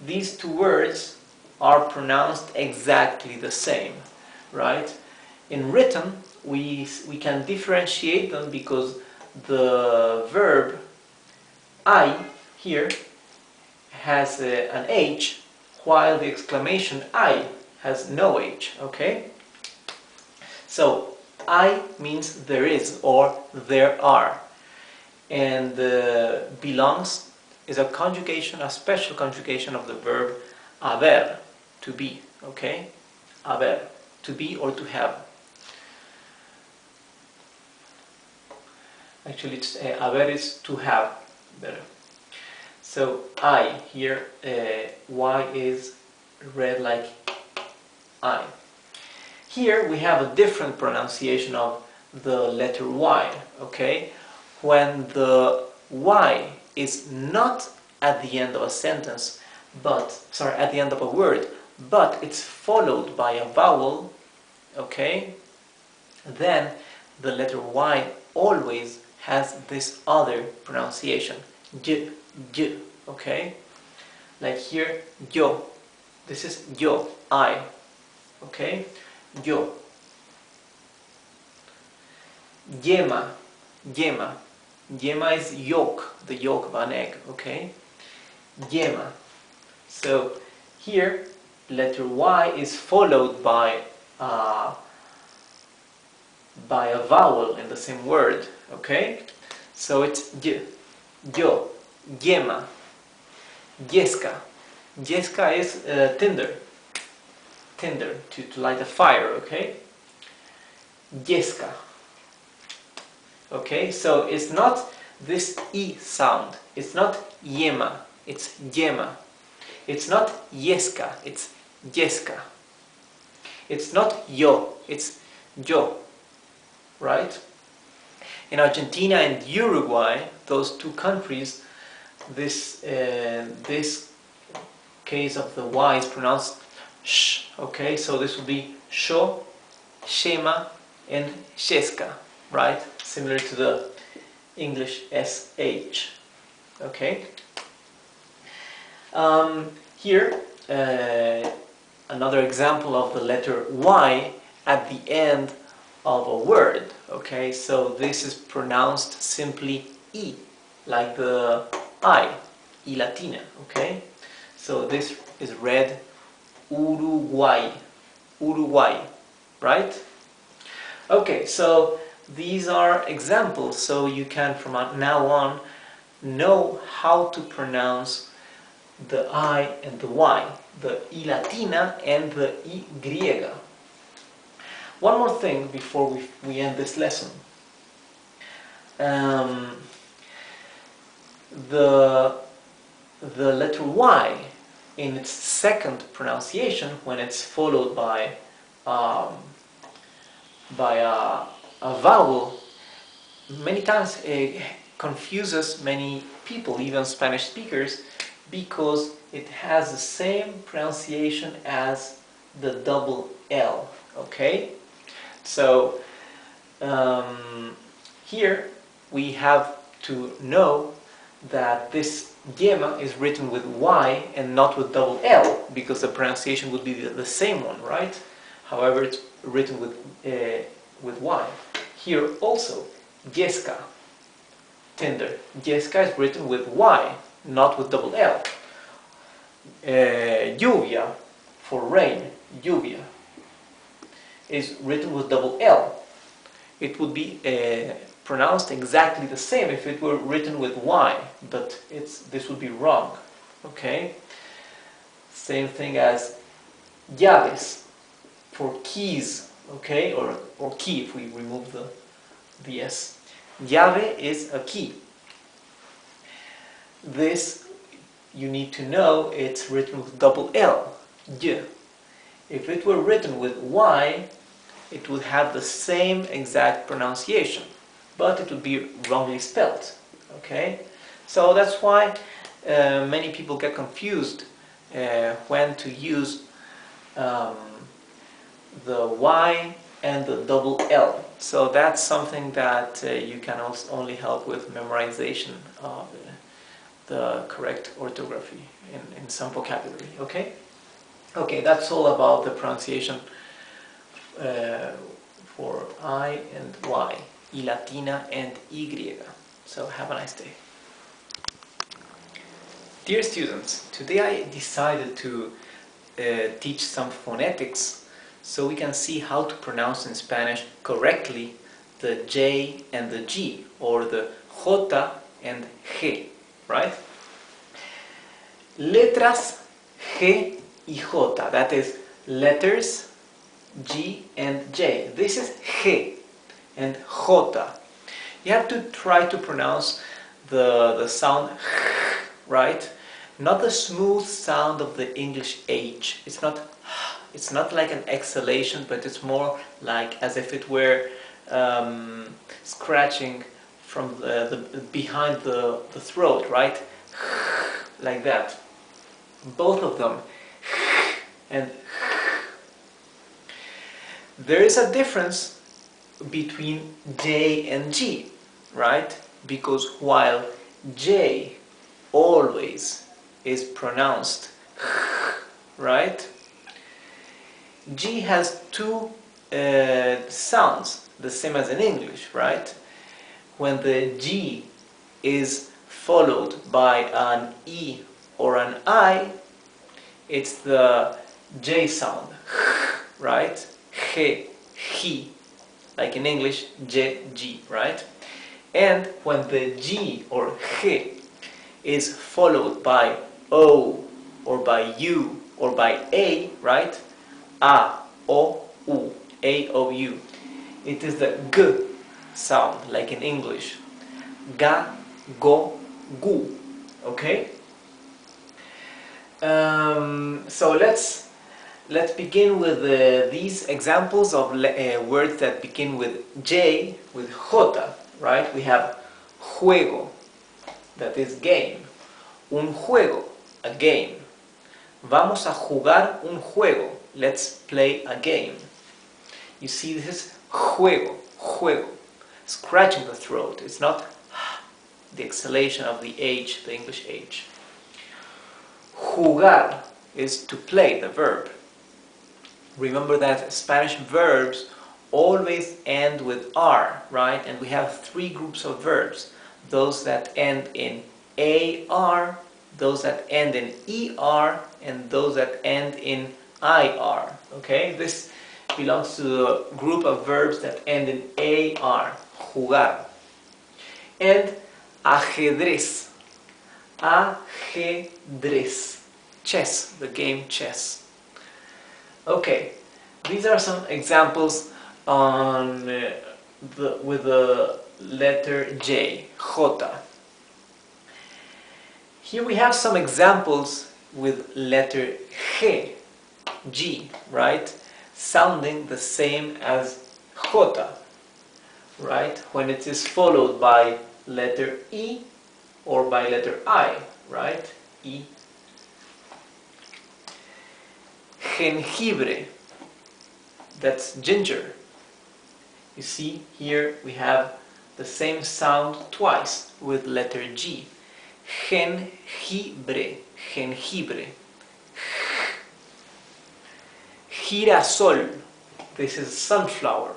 these two words are pronounced exactly the same, right? In written, we can differentiate them because the verb I here has an H, while the exclamation I has no H, okay? So I means there is or there are, and belongs is a conjugation, a special conjugation of the verb haber, to be, okay? Haber, to be or to have. Actually, it's haber is to have, better. So I here, Y is read like I. Here we have a different pronunciation of the letter Y, okay? When the Y is not at the end of a sentence, at the end of a word, but it's followed by a vowel, okay? Then the letter Y always has this other pronunciation, j, okay? Like here, yo. This is yo, I, okay? Yo. Yema, yema. Yema is yolk, the yolk of an egg, okay? Yema. So here, letter Y is followed by a vowel in the same word, okay? So it's y, yo, yema, yeska. Yeska is tinder, to light a fire, okay? Yeska. Okay, so it's not this E sound. It's not yema, it's yema. It's not yeska, it's yeska. It's not yo, it's yo. Right? In Argentina and Uruguay, those two countries, this case of the Y is pronounced sh. Okay, so this will be sho, shema, and sheska. Right? Similar to the English SH. Okay. Here, another example of the letter Y at the end of a word. Okay, so this is pronounced simply I, like the I latina. Okay, so this is read Uruguay, right? Okay, so these are examples, so you can from now on know how to pronounce the I and the Y, the I latina and the I griega. One more thing before we end this lesson. The letter Y in its second pronunciation, when it's followed by a vowel, many times it confuses many people, even Spanish speakers, because it has the same pronunciation as the double L, okay? So here we have to know that this yema is written with Y and not with double L, because the pronunciation would be the same one, right? However, it's written with Y. Here also, yeska, tinder. Yeska is written with Y, not with double L. Lluvia, for rain, lluvia, is written with double L. It would be pronounced exactly the same if it were written with Y, but this would be wrong. Okay? Same thing as llaves, for keys, okay, or key if we remove the S. Llave is a key. This, you need to know, it's written with double L, y. If it were written with Y, it would have the same exact pronunciation, but it would be wrongly spelled, okay? So that's why many people get confused when to use the Y and the double L. So that's something that you can also only help with memorization of the correct orthography in some vocabulary, okay? Okay, that's all about the pronunciation for I and Y. y latina and y. So have a nice day. Dear students, today I decided to teach some phonetics so we can see how to pronounce in Spanish correctly the J and the G, or the J and G, right? Letras G y J, that is letters G and J. This is G and J. You have to try to pronounce the sound G, right? Not the smooth sound of the English H. It's not like an exhalation, but it's more like as if it were scratching from behind the throat, right? Like that. Both of them. And there is a difference between J and G, right? Because while J always is pronounced right, G has two sounds, the same as in English, right? When the G is followed by an E or an I, it's the J sound, right? He, he, like in English, J, G, right? And when the G or G is followed by O or by U or by A, right? A, O, U, A, O, U. It is the G sound, like in English. Ga, go, gu. Okay? So let's begin with these examples of words that begin with J, with J, right? We have juego, that is game. Un juego, a game. Vamos a jugar un juego. Let's play a game. You see, this is juego, juego. Scratching the throat. It's not the exhalation of the H, the English H. Jugar is to play, the verb. Remember that Spanish verbs always end with R, right? And we have three groups of verbs. Those that end in AR, those that end in ER, and those that end in IR. Okay? This belongs to the group of verbs that end in AR, jugar. And ajedrez. Ajedrez. Chess, the game chess. Okay, these are some examples on with the letter J, J. Here we have some examples with letter G, G, right? Sounding the same as J, right? When it is followed by letter E or by letter I, right? E. Jengibre, that's ginger. You see, here we have the same sound twice with letter G. Jengibre, jengibre. Girasol, this is sunflower.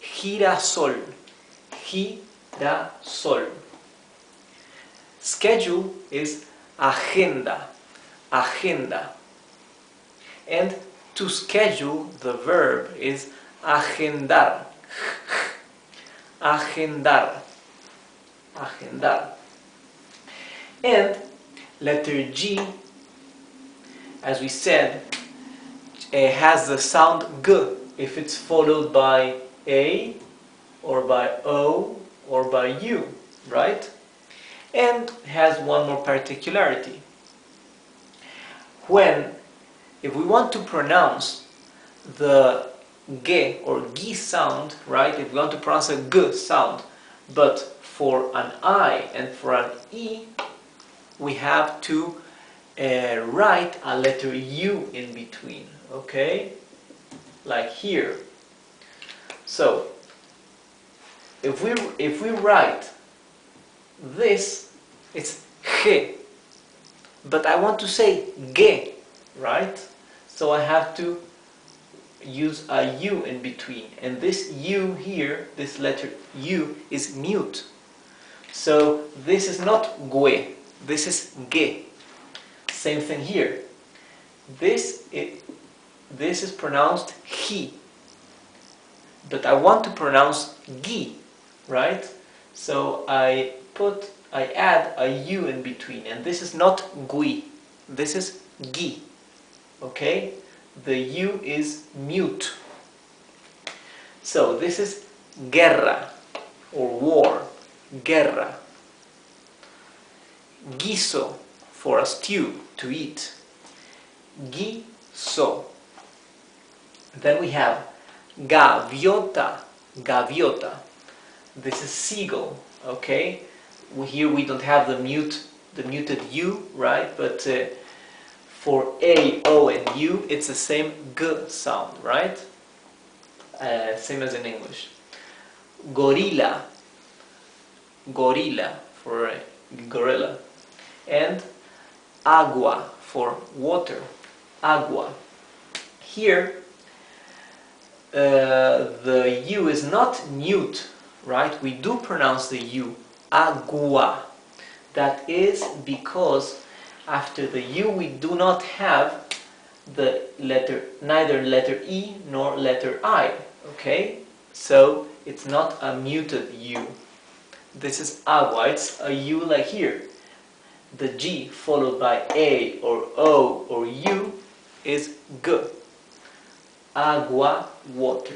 Girasol, girasol. Schedule is agenda, agenda. And to schedule, the verb is agendar, agendar, agendar. And letter G, as we said, has the sound G if it's followed by A or by O or by U, right? And has one more particularity. If we want to pronounce the G or G sound, right? If we want to pronounce a G sound, but for an I and for an E, we have to write a letter U in between, okay? Like here. So, if we write this, it's G, but I want to say G, right? So I have to use a U in between, and this U here, this letter U, is mute. So this is not gue, this is ge. Same thing here. This is pronounced he, but I want to pronounce gi, right? So I add a U in between, and this is not gui, this is gi. Okay? The U is mute. So this is guerra or war, guerra. Guiso, for a stew, to eat. Guiso. Then we have gaviota, gaviota. This is seagull, okay? Here we don't have the muted U, right? But for A, O, and U, it's the same G sound, right? Same as in English. Gorilla, gorilla for gorilla. And agua for water, agua. Here, the U is not mute, right? We do pronounce the U, agua. That is because after the U we do not have the letter, neither letter E nor letter I, okay? So it's not a muted U. This is agua, it's a U like here. The G followed by A or O or U is G. Agua, water.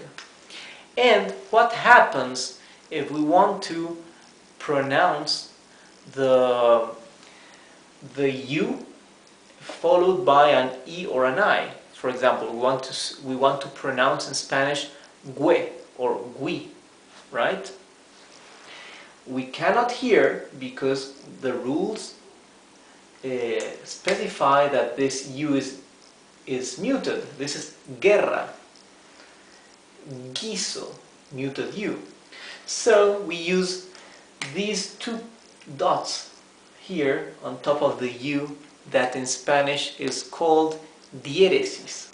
And what happens if we want to pronounce the U followed by an E or an I? For example, we want to pronounce in Spanish gue or gui, right? We cannot hear because the rules specify that this U is muted. This is guerra, guiso, muted U. So we use these two dots here on top of the U that in Spanish is called diéresis.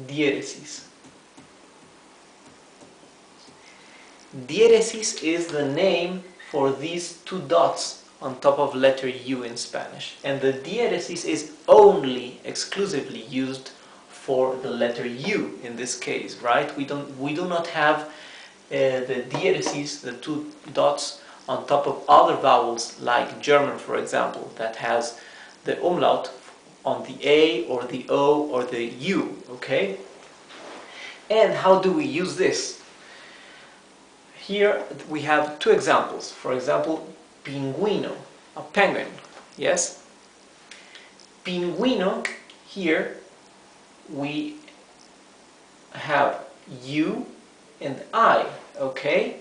Diéresis. Diéresis is the name for these two dots on top of letter U in Spanish, and the diéresis is only exclusively used for the letter U in this case, right? We do not have the diéresis, the two dots on top of other vowels like German, for example, that has the umlaut on the A or the O or the U, okay? And how do we use this? Here we have two examples. For example, pinguino, a penguin, yes? Pinguino, here we have U and I, okay?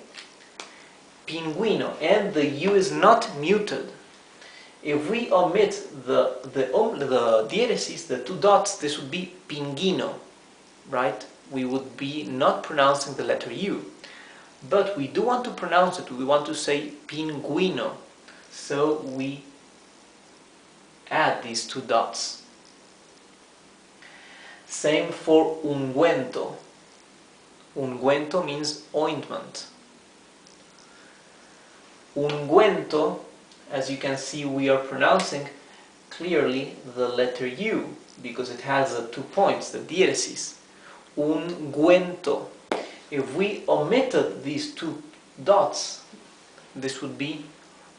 Pinguino, and the U is not muted. If we omit the diéresis, the two dots, this would be pinguino, right? We would be not pronouncing the letter U. But we do want to pronounce it, we want to say pinguino. So we add these two dots. Same for ungüento. Ungüento means ointment. Ungüento, as you can see, we are pronouncing clearly the letter U because it has the 2 points, the diéresis. Ungüento. If we omitted these two dots, this would be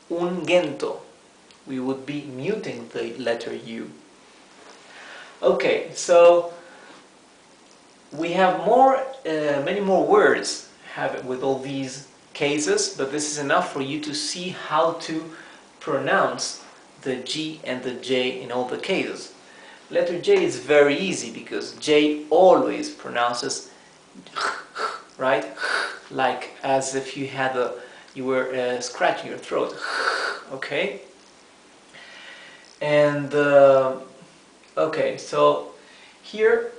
ungento. We would be muting the letter U. Okay, so we have many more words with all these cases, but this is enough for you to see how to pronounce the G and the J in all the cases. Letter J is very easy because J always pronounces right, like as if you were scratching your throat. Okay, and okay, so here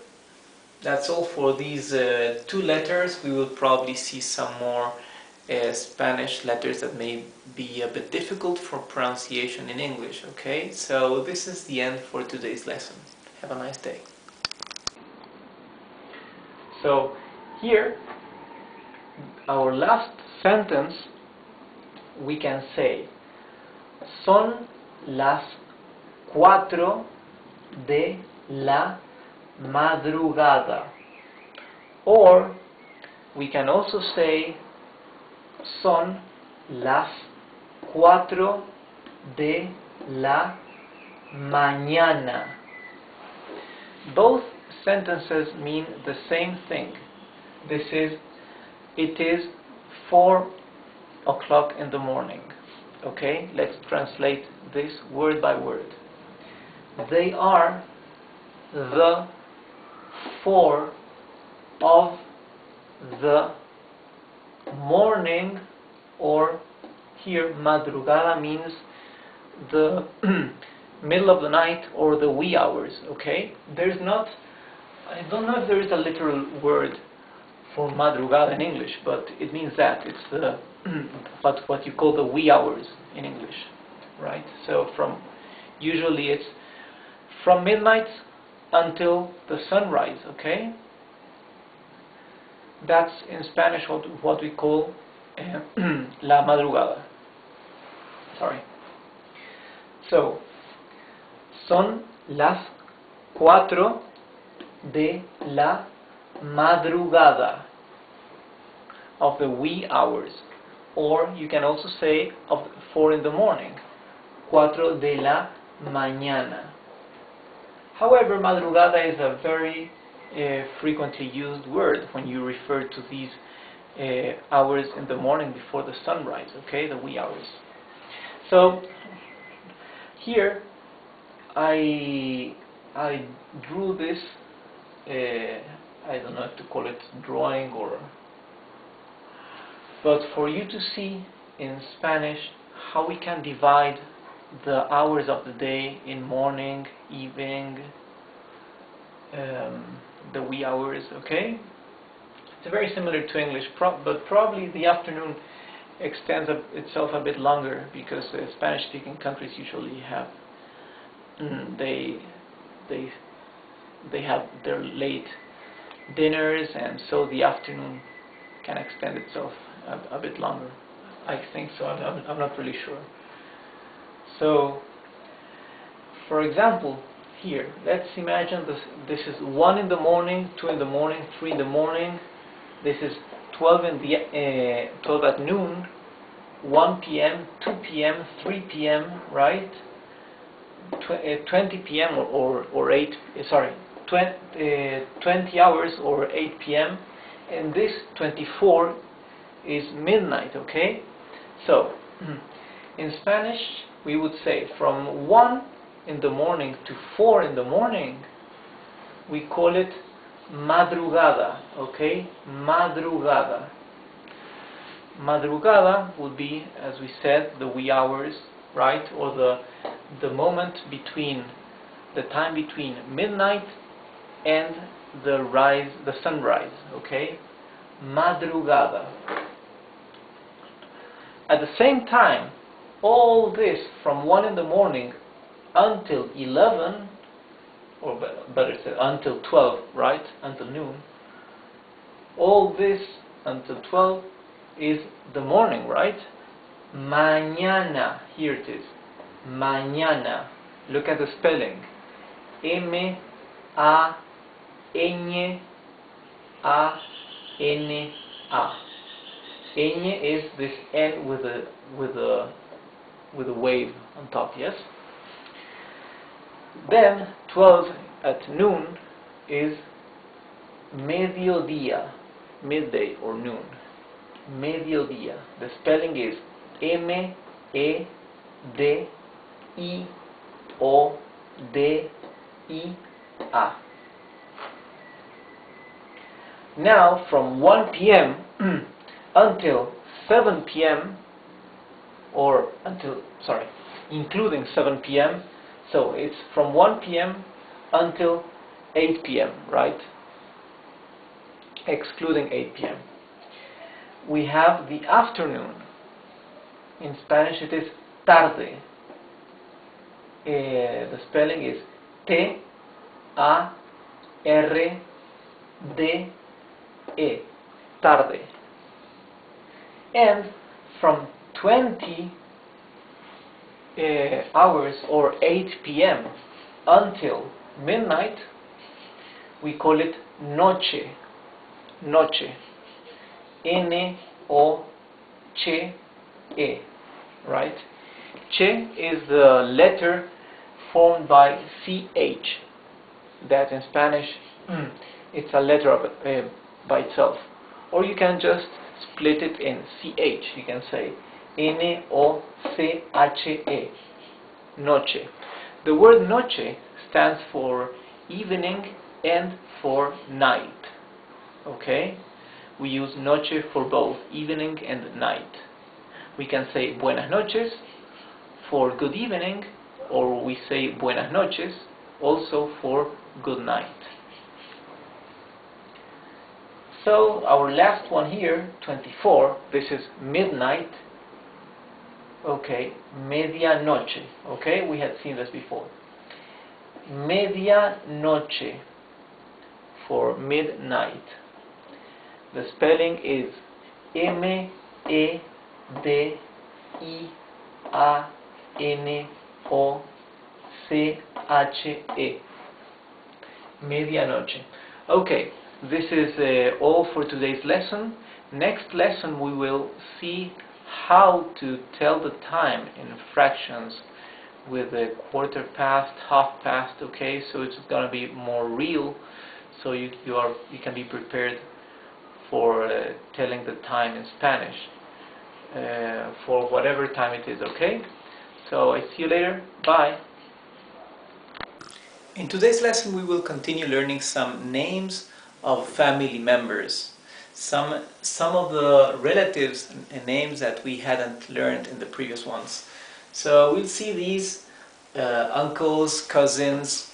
that's all for these two letters. We will probably see some more Spanish letters that may be a bit difficult for pronunciation in English. Okay, so this is the end for today's lesson. Have a nice day.
So here, our last sentence, we can say son las 4 de la madrugada, or we can also say son las 4 de la mañana. Both sentences mean the same thing. It is 4 o'clock in the morning. Okay, let's translate this word by word. They are the 4 of the morning, or here madrugada means the middle of the night or the wee hours. Okay, I don't know if there is a literal word for madrugada in English, but it means that it's the what you call the wee hours in English, right? So usually it's from midnight until the sunrise. Okay, that's in Spanish what we call la madrugada. Sorry. So son las 4 de la madrugada, of the wee hours, or you can also say of 4 in the morning, 4 de la mañana. However, madrugada is a very frequently used word when you refer to these hours in the morning before the sunrise, okay, the wee hours. So here I drew this, I don't know if to call it drawing but for you to see in Spanish how we can divide the hours of the day in morning, evening, the wee hours. Okay, it's very similar to English, but probably the afternoon extends itself a bit longer, because Spanish-speaking countries usually have they have their late dinners, and so the afternoon can extend itself a bit longer. I think so. I'm not really sure. So, for example, here, let's imagine this is 1 in the morning, 2 in the morning, 3 in the morning. This is 12 at noon, 1 p.m., 2 p.m., 3 p.m., right? 20 p.m. or 8, sorry, 20 hours or 8 p.m. and this 24 is midnight. Okay, so in Spanish we would say from 1 in the morning to 4 in the morning, we call it madrugada. Okay, madrugada. Madrugada would be, as we said, the wee hours, right, or the moment between the time between midnight and the sunrise. Okay, madrugada. At the same time, all this from 1 in the morning until 11, or better said, until 12, right, until noon, all this until 12 is the morning, right? Mañana, here it is, mañana. Look at the spelling, M-A-Ñ-A-N-A. Ñ is this N with a wave on top, yes? Then 12 at noon is mediodía, midday or noon. Mediodía. The spelling is M-E-D-I-O-D-I-A. Now from 1 p.m. until 7 p.m. or including 7 p.m. So it's from 1 p.m. until 8 p.m., right? Excluding 8 p.m. we have the afternoon. In Spanish it is tarde. The spelling is T-A-R-D-E, tarde. And from 20 hours or 8 p.m. until midnight, we call it noche. Noche. N-O-C-E, right? Che is the letter formed by CH. That in Spanish, it's a letter of, by itself. Or you can just split it in CH. You can say N-O-C-H-E, noche. The word noche stands for evening and for night. Okay? We use noche for both evening and night. We can say buenas noches for good evening, or we say buenas noches also for good night. So our last one here, 24, this is midnight. Okay, medianoche. Okay, we had seen this before. Medianoche for midnight. The spelling is M-E-D-I-A-N-O-C-H-E. Medianoche. Okay, this is all for today's lesson. Next lesson we will see how to tell the time in fractions with a quarter past, half past. Okay, so it's going to be more real, so you can be prepared for telling the time in Spanish for whatever time it is. Okay, so I see you later. Bye.
In today's lesson we will continue learning some names of family members, some of the relatives and names that we hadn't learned in the previous ones. So we'll see these uncles, cousins.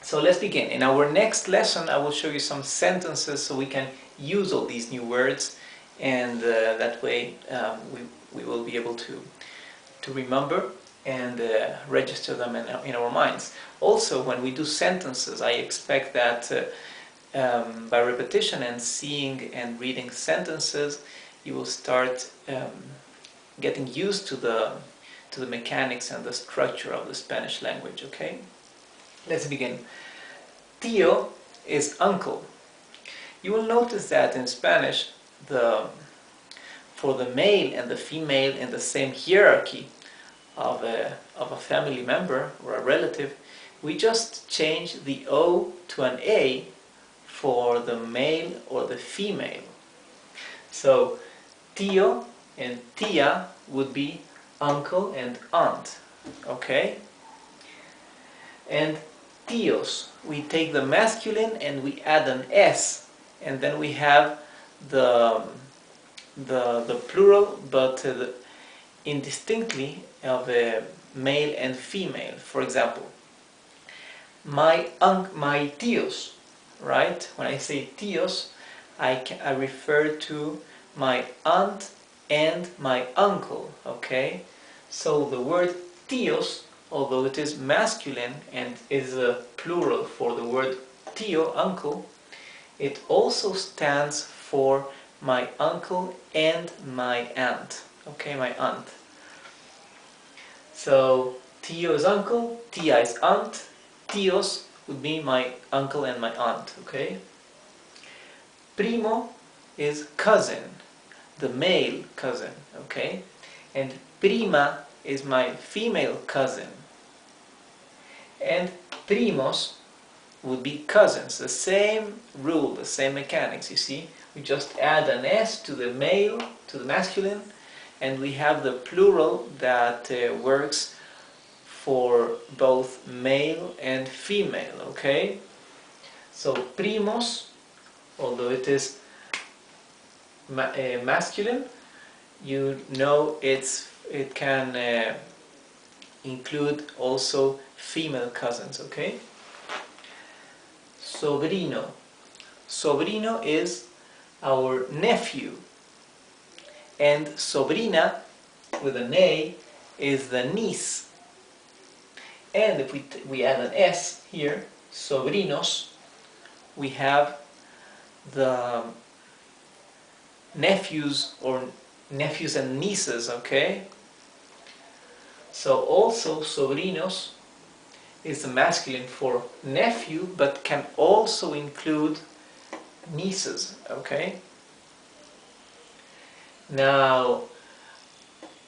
So let's begin. In our next lesson I will show you some sentences so we can use all these new words, and that way we will be able to remember and register them in our minds. Also, when we do sentences, I expect that by repetition and seeing and reading sentences, you will start getting used to the mechanics and the structure of the Spanish language. Okay, let's begin. Tío is uncle. You will notice that in Spanish, for the male and the female in the same hierarchy of a family member or a relative, we just change the O to an A for the male or the female. So tío and tía would be uncle and aunt. Okay? And tíos, we take the masculine and we add an S, and then we have the plural, but indistinctly of a male and female. For example, my tíos, right? When I say tíos, I refer to my aunt and my uncle. Okay, so the word tíos, although it is masculine and is a plural for the word tío, uncle, it also stands for my uncle and my aunt. Okay, my aunt. So tío is uncle, tía is aunt, tíos would be my uncle and my aunt. Okay. Primo is cousin, the male cousin. Okay, and prima is my female cousin. And primos would be cousins. The same rule, the same mechanics. You see, we just add an S to the male, to the masculine, and we have the plural that works for both male and female. Okay, so primos, although it is masculine, you know it can include also female cousins. Okay. Sobrino. Sobrino is our nephew. And sobrina, with an A, is the niece. And if we add an S here, sobrinos, we have the nephews and nieces, okay? So also sobrinos is the masculine for nephew, but can also include nieces, okay? Now,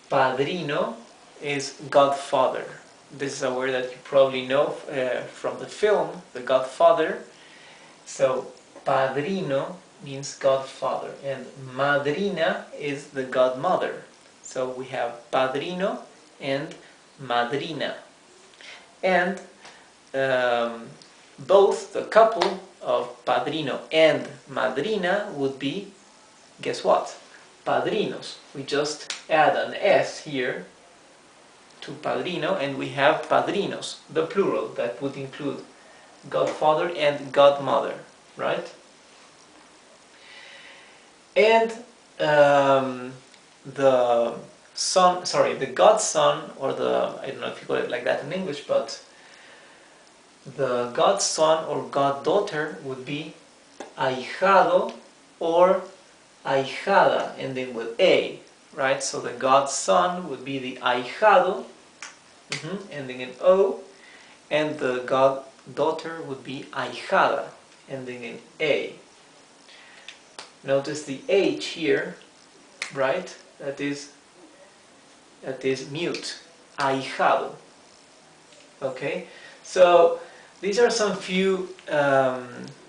padrino is godfather. This is a word that you probably know from the film, The Godfather. So, padrino means godfather, and madrina is the godmother. So we have padrino and madrina. And both the couple of padrino and madrina would be, guess what? Padrinos. We just add an S here to padrino and we have padrinos, the plural, that would include godfather and godmother, right? And the godson, or I don't know if you call it like that in English, but the godson or goddaughter would be ahijado or ahijada, ending with A, right? So the godson would be the ahijado, ending in O, and the goddaughter would be ahijada, ending in A. Notice the H here, right? That is mute, ahijado. Okay, so these are some few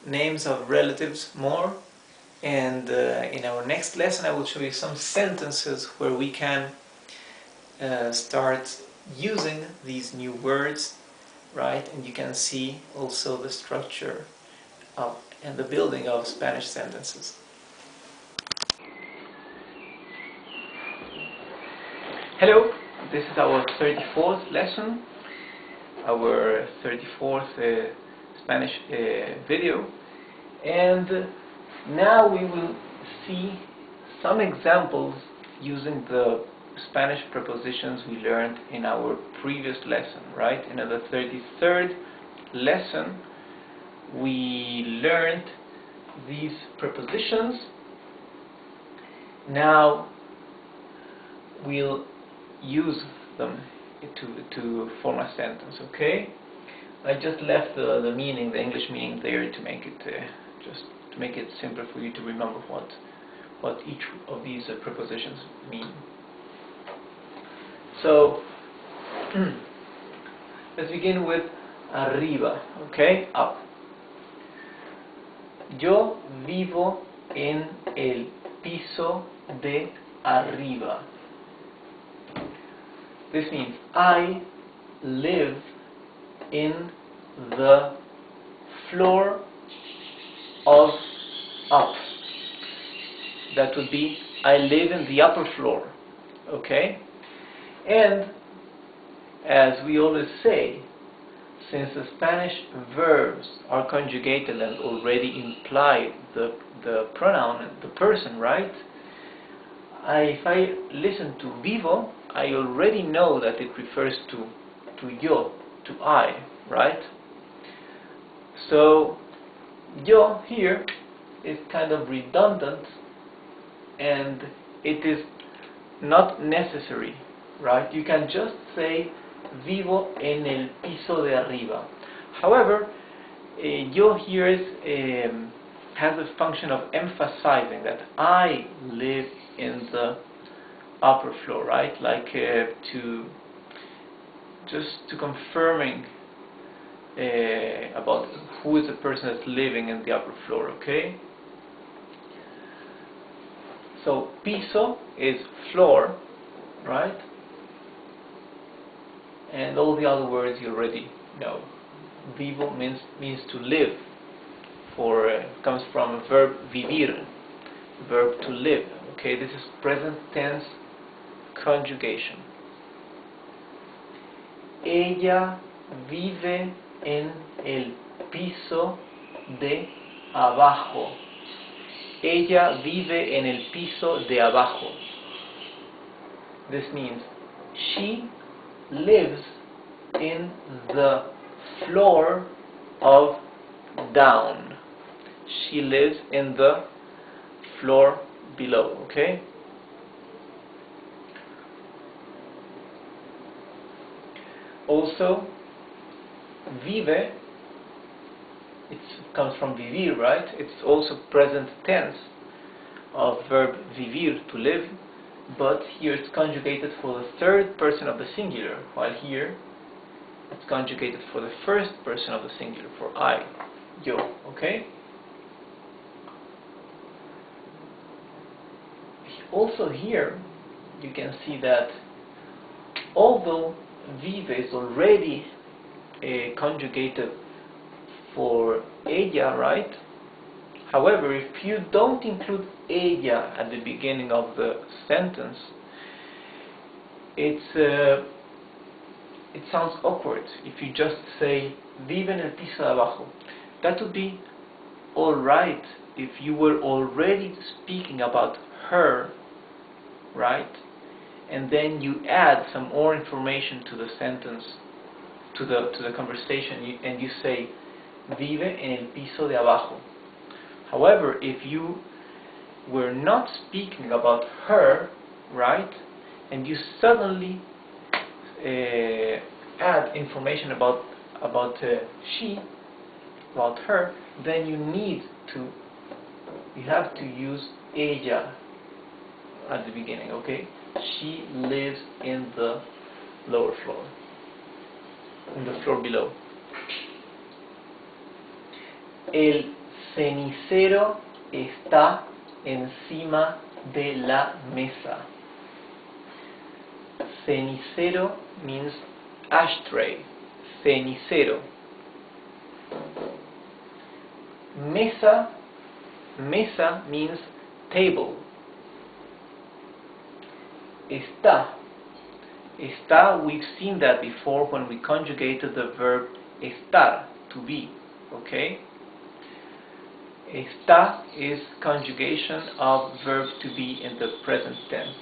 names of relatives more, and in our next lesson I will show you some sentences where we can start using these new words, right? And you can see also the structure and the building of Spanish sentences.
Hello, this is our 34th lesson, our 34th Spanish video, and now we will see some examples using the Spanish prepositions we learned in our previous lesson, right? In the 33rd lesson we learned these prepositions. Now we'll use them to form a sentence, okay? I just left the meaning, the English meaning there to make it just to make it simpler for you to remember what each of these prepositions mean. So let's begin with arriba, okay? Up. Yo vivo en el piso de arriba. This means I live in the floor of up. That would be I live in the upper floor. Okay? And as we always say, since the Spanish verbs are conjugated and already imply the pronoun, the person, right? If I listen to vivo, I already know that it refers to yo, to I, right? So yo here is kind of redundant and it is not necessary, right? You can just say vivo en el piso de arriba. However, yo here has a function of emphasizing that I live in the upper floor, right? Like to confirming about who is the person that's living in the upper floor, okay? So piso is floor, right? And all the other words you already know. Vivo means to live. Comes from a verb vivir, verb to live. Okay, this is present tense conjugation. Ella vive en el piso de abajo. Ella vive en el piso de abajo.
This means she lives in the floor of down. She lives in the floor below, okay? Also, vive, it comes from vivir, right? It's also present tense of verb vivir, to live, but here it's conjugated for the third person of the singular, while here it's conjugated for the first person of the singular, for I, yo, okay? Also here, you can see that although vive is already conjugated for ella, right? However, if you don't include ella at the beginning of the sentence, it sounds awkward if you just say vive en el piso de abajo. That would be alright if you were already speaking about her, right? And then you add some more information to the sentence, to the conversation, and you say vive en el piso de abajo. However, if you were not speaking about her, right, and you suddenly add information about she, about her, then you have to use ella at the beginning, okay? She lives in the lower floor, in the floor below. El cenicero está encima de la mesa. Cenicero means ashtray. Cenicero. Mesa means table. Está. We've seen that before when we conjugated the verb estar, to be, okay? Está is conjugation of verb to be in the present tense.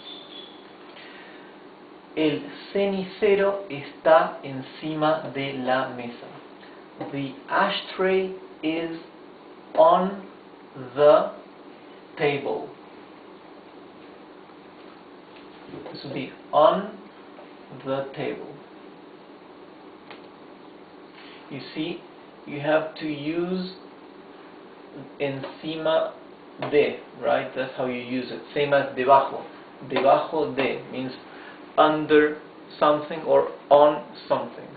El cenicero está encima de la mesa. The ashtray is on the table. This will be on the table. You see, you have to use encima de, right? That's how you use it. Same as debajo. Debajo de means under something or on something.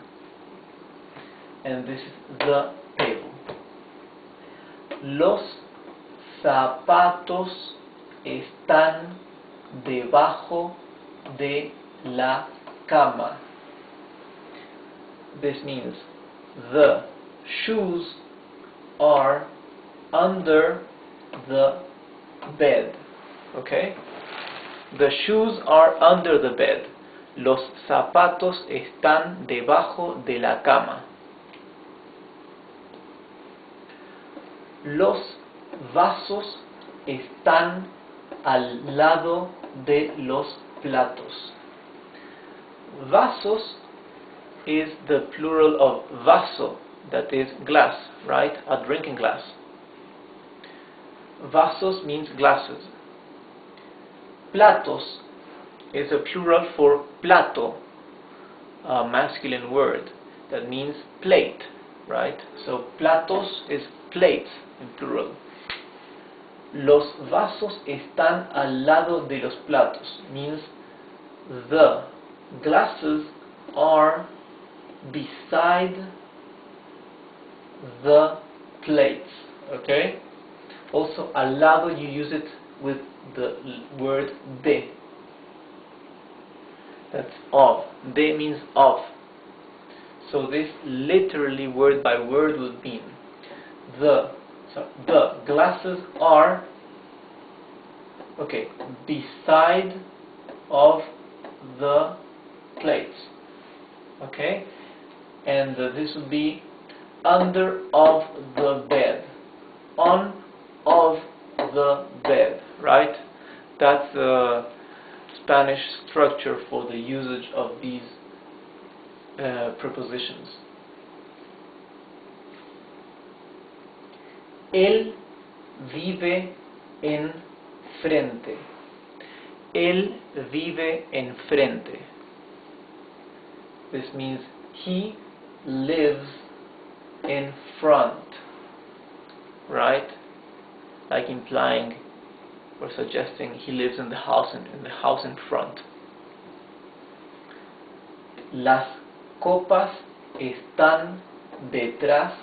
And this is the table. Los zapatos están debajo de la cama. This means the shoes are under the bed. Okay? The shoes are under the bed. Los zapatos están debajo de la cama. Los vasos están al lado de los platos. Vasos is the plural of vaso, that is glass, right? A drinking glass. Vasos means glasses. Platos is a plural for plato, a masculine word that means plate, right? So platos is plates in plural. Los vasos están al lado de los platos means the glasses are beside the plates, okay? Also, al lado you use it with the word de. That's of. De means of. So this literally word by word would mean the glasses are, okay, beside of the plates, okay, and this would be under of the bed, on of the bed, right? That's
Spanish structure for the usage of these prepositions. Él vive enfrente. Él vive enfrente. This means he lives in front, right? Like implying or suggesting he lives in the house in front. Las copas están detrás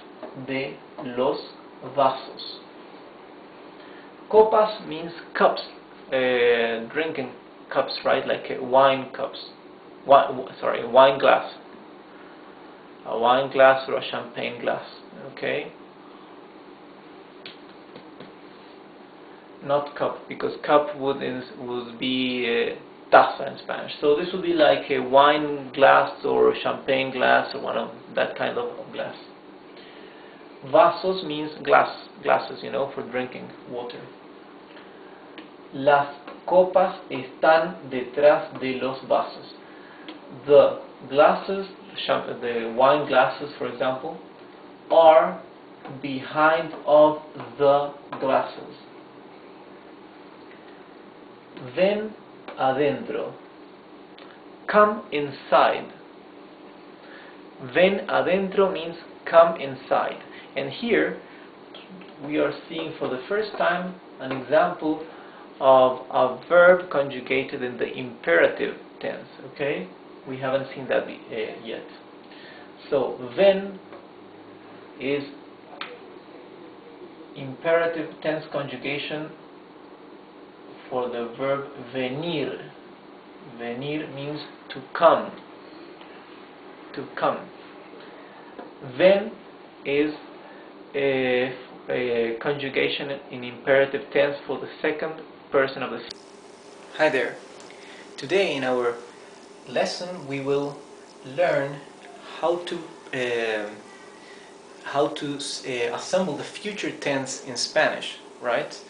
de los vasos. Copas means cups, drinking cups, right? Like wine cups. Wine glass. A wine glass or a champagne glass. Okay. Not cup, because cup would be taza in Spanish. So this would be like a wine glass or champagne glass or one of that kind of glass. Vasos means glasses, you know, for drinking water. Las copas están detrás de los vasos. The glasses, the wine glasses, for example, are behind of the glasses. Ven adentro. Come inside. Ven adentro means come inside. And here we are seeing for the first time an example of a verb conjugated in the imperative tense. Okay? We haven't seen that yet. So ven is imperative tense conjugation for the verb venir. Venir means to come. To come. Ven is a conjugation in imperative tense for the second person of the.
Hi there. Today in our lesson we will learn how to assemble the future tense in Spanish, right?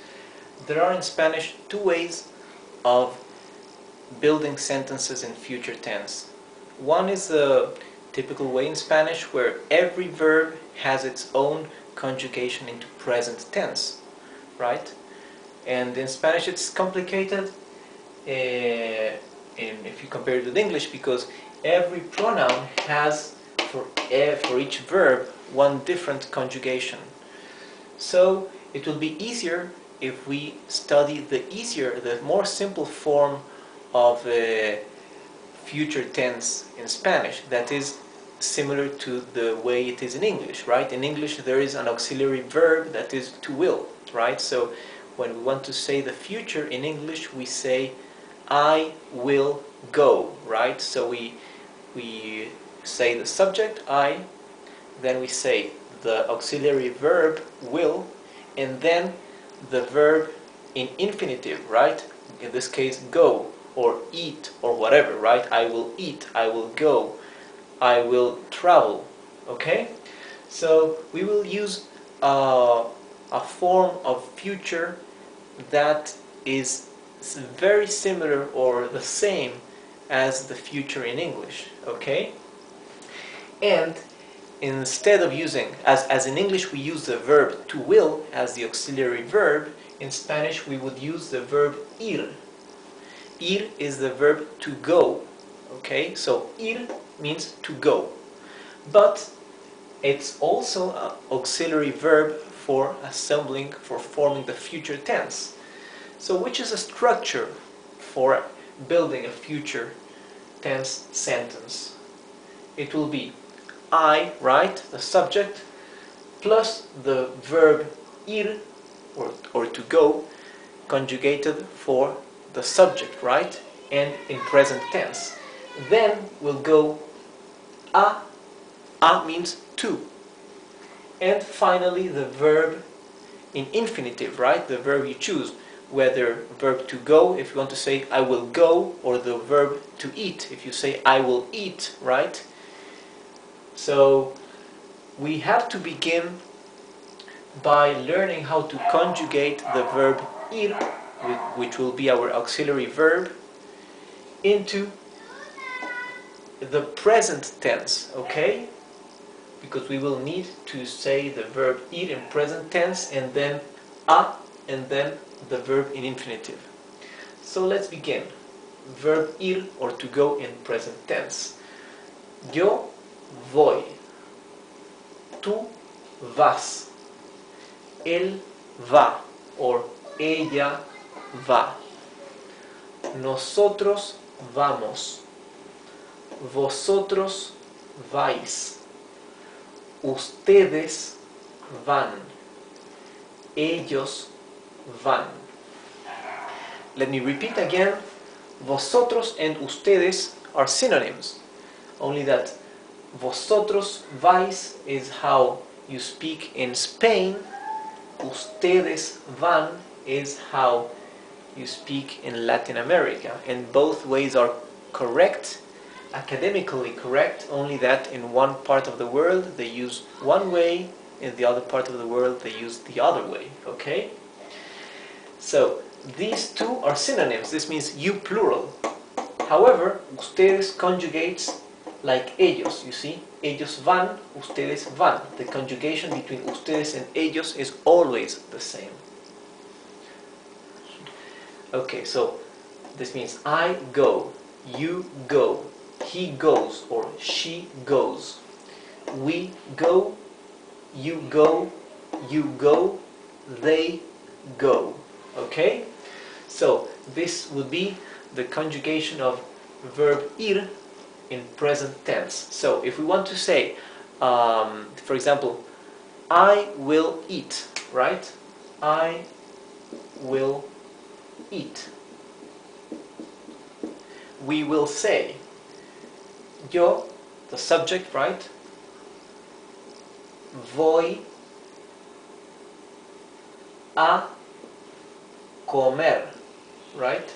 There are in Spanish two ways of building sentences in future tense. One is the typical way in Spanish where every verb has its own conjugation into present tense, right? And in Spanish it's complicated if you compare it with English, because every pronoun has for each verb one different conjugation. So it will be easier if we study the more simple form of future tense in Spanish, that is similar to the way it is in English, right? In English there is an auxiliary verb that is to will, right? So when we want to say the future in English, we say I will go, right? So we say the subject I, then we say the auxiliary verb will, and then the verb in infinitive, right? In this case, go or eat or whatever, right? I will eat, I will go, I will travel, okay? So we will use a form of future that is very similar or the same as the future in English, okay? And instead of using, as in English we use the verb to will as the auxiliary verb, in Spanish we would use the verb ir. Ir is the verb to go, okay? So ir means to go, but it's also an auxiliary verb for forming the future tense. So which is a structure for building a future tense sentence? It will be I, right, the subject, plus the verb ir, or to go, conjugated for the subject, right, and in present tense. Then we'll go a means to. And finally the verb in infinitive, right, the verb you choose, whether verb to go, if you want to say I will go, or the verb to eat, if you say I will eat, right? So we have to begin by learning how to conjugate the verb ir, which will be our auxiliary verb, into the present tense, okay? Because we will need to say the verb ir in present tense, and then a, and then the verb in infinitive. So let's begin. Verb ir, or to go, in present tense. Yo voy. Tú vas. Él va, or ella va. Nosotros vamos. Vosotros vais. Ustedes van. Ellos van. Let me repeat again. Vosotros and ustedes are synonyms, only that vosotros vais is how you speak in Spain. Ustedes van is how you speak in Latin America, and both ways are correct, academically correct, only that in one part of the world they use one way, in the other part of the world they use the other way, okay? So these two are synonyms. This means you plural. However, ustedes conjugates like ellos, you see? Ellos van, ustedes van. The conjugation between ustedes and ellos is always the same. Okay, so this means I go, you go, he goes or she goes. We go, you go, they go. Okay? So this would be the conjugation of verb ir in present tense. So if we want to say, for example, I will eat, right? I will eat. We will say, yo, the subject, right? Voy a comer, right?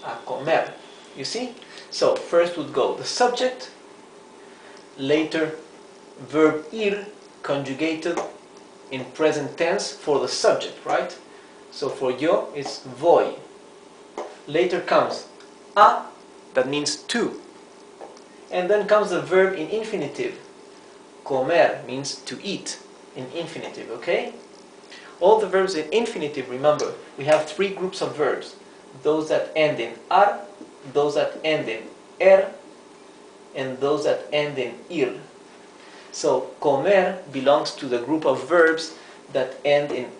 A comer. You see? So first would go the subject, later verb ir conjugated in present tense for the subject, right? So for yo it's voy. Later comes a, that means to. And then comes the verb in infinitive. Comer means to eat in infinitive, okay? All the verbs in infinitive, remember, we have three groups of verbs. Those that end in ar, those that end in and those that end in ir. So, comer belongs to the group of verbs that end in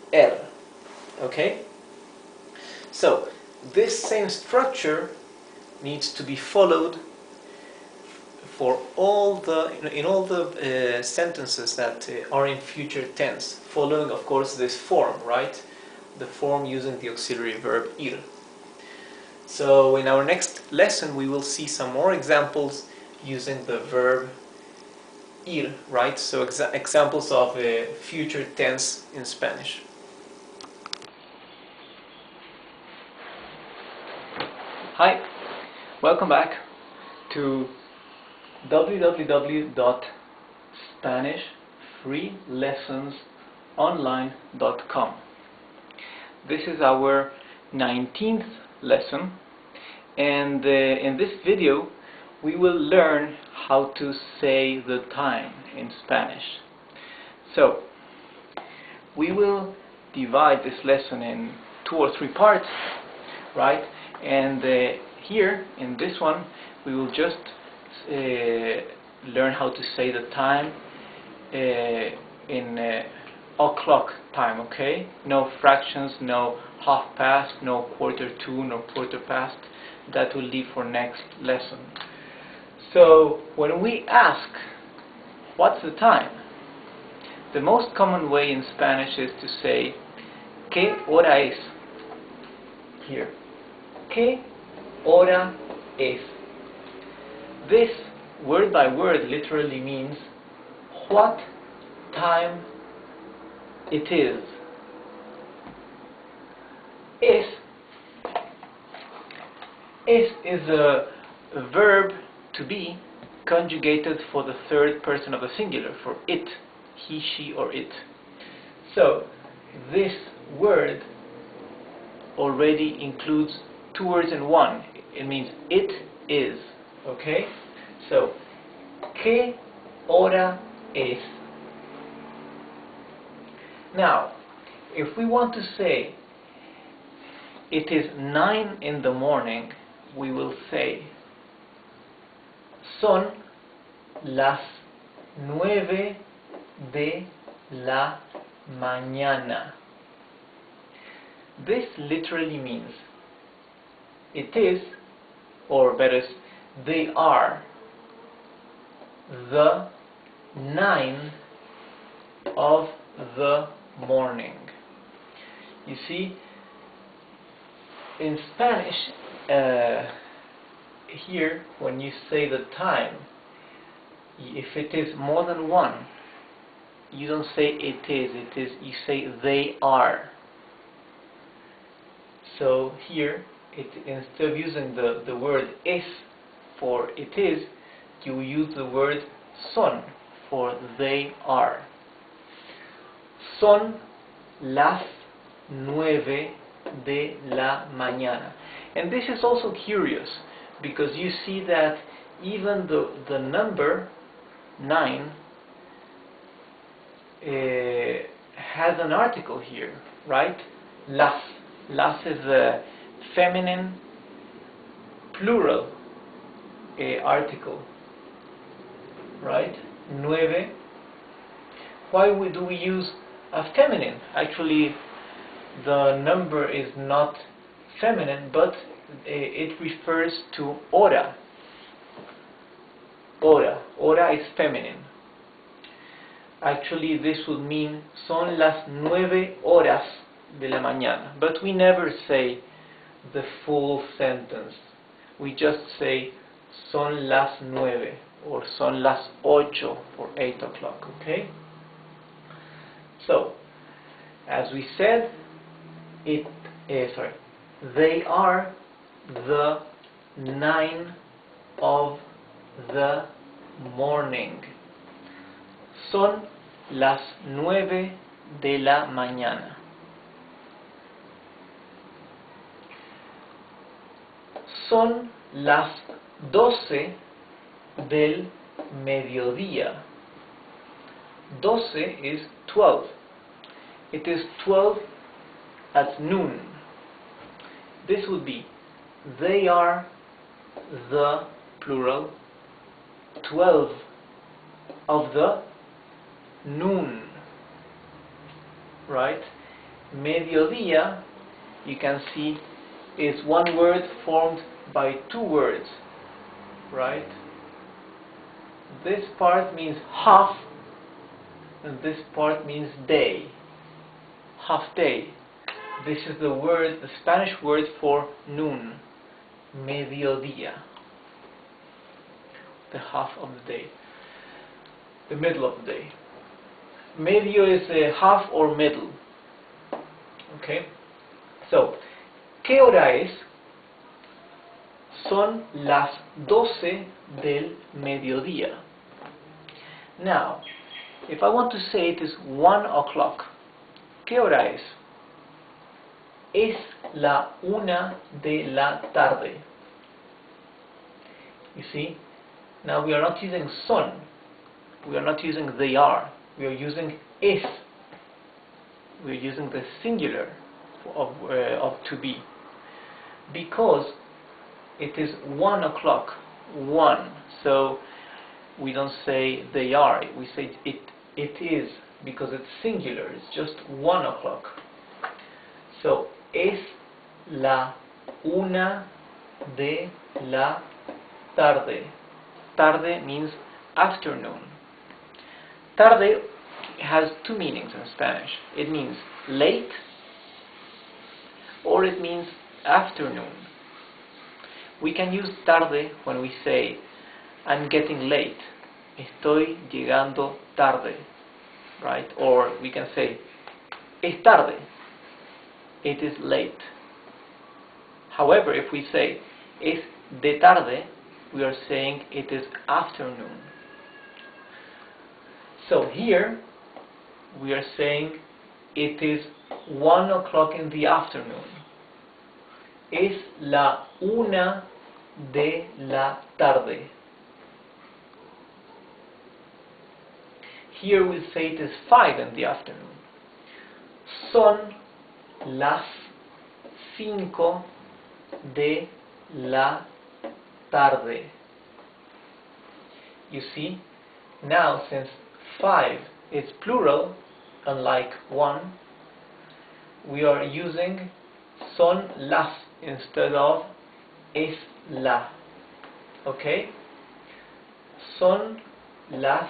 okay? So, this same structure needs to be followed for all the, in all the sentences that are in future tense, following, of course, this form, right? The form using the auxiliary verb ir. So in our next lesson we will see some more examples using the verb ir, right? So examples of future tense in Spanish.
Hi, welcome back to www.spanishfreelessonsonline.com. This is our 19th lesson, and in this video we will learn how to say the time in Spanish. So we will divide this lesson in 2 or 3 parts, right? And here in this one we will just learn how to say the time in o'clock time, okay? No fractions, no half past, no 1/4 no 1/4 past. That will leave for next lesson. So when we ask what's the time, the most common way in Spanish is to say ¿qué hora es? Here, ¿qué hora es? This word by word literally means what time it is. Es is a verb to be conjugated for the third person of the singular, for it, he, she, or it. So this word already includes two words in one. It means it is. Okay? So, ¿qué hora es? Now, if we want to say it is 9 in the morning, we will say son las 9 de la mañana. This literally means it is, or better, they are the 9 of the morning. You see, in Spanish, here when you say the time, if it is more than one, you don't say it is, you say they are. So here, instead of using the word es for it is, you use the word son for they are. Son las 9 de la mañana. And this is also curious, because you see that even the number 9 has an article here, right? Las. Las is a feminine plural article, right? 9. Why do we use a feminine? Actually, the number is not feminine, but it refers to hora. Hora is feminine. Actually, this would mean son las 9 horas de la mañana. But we never say the full sentence. We just say son las 9 or son las 8 or 8 o'clock. Okay? So, as we said, they are the 9 of the morning. Son las 9 de la mañana. Son las 12 del mediodía. 12 is 12. It is 12 at noon. This would be, they are the plural 12 of the noon, right? Mediodía, you can see, is one word formed by two words, right? This part means half, and this part means day, half day. This is the word, the Spanish word for noon, mediodía, the half of the day, the middle of the day. Medio is half or middle. Okay? So, ¿qué hora es? Son las 12 del mediodía. Now, if I want to say it is 1 o'clock, ¿qué hora es? Es la 1 de la tarde. You see? Now we are not using son. We are not using they are. We are using es. We are using the singular of to be. Because it is 1 o'clock. 1. So we don't say they are. We say it is, because it's singular. It's just 1 o'clock. So es la 1 de la tarde. Tarde means afternoon. Tarde has two meanings in Spanish. It means late, or it means afternoon. We can use tarde when we say I'm getting late. Estoy llegando tarde, right? Or we can say es tarde. It is late. However, if we say es de tarde, we are saying it is afternoon. So here we are saying it is 1 o'clock in the afternoon.
Es la 1 de la tarde. Here we say it is 5 in the afternoon. Son las 5 de la tarde. You see, now since 5 is plural, unlike 1, we are using son las instead of es la. Okay? Son las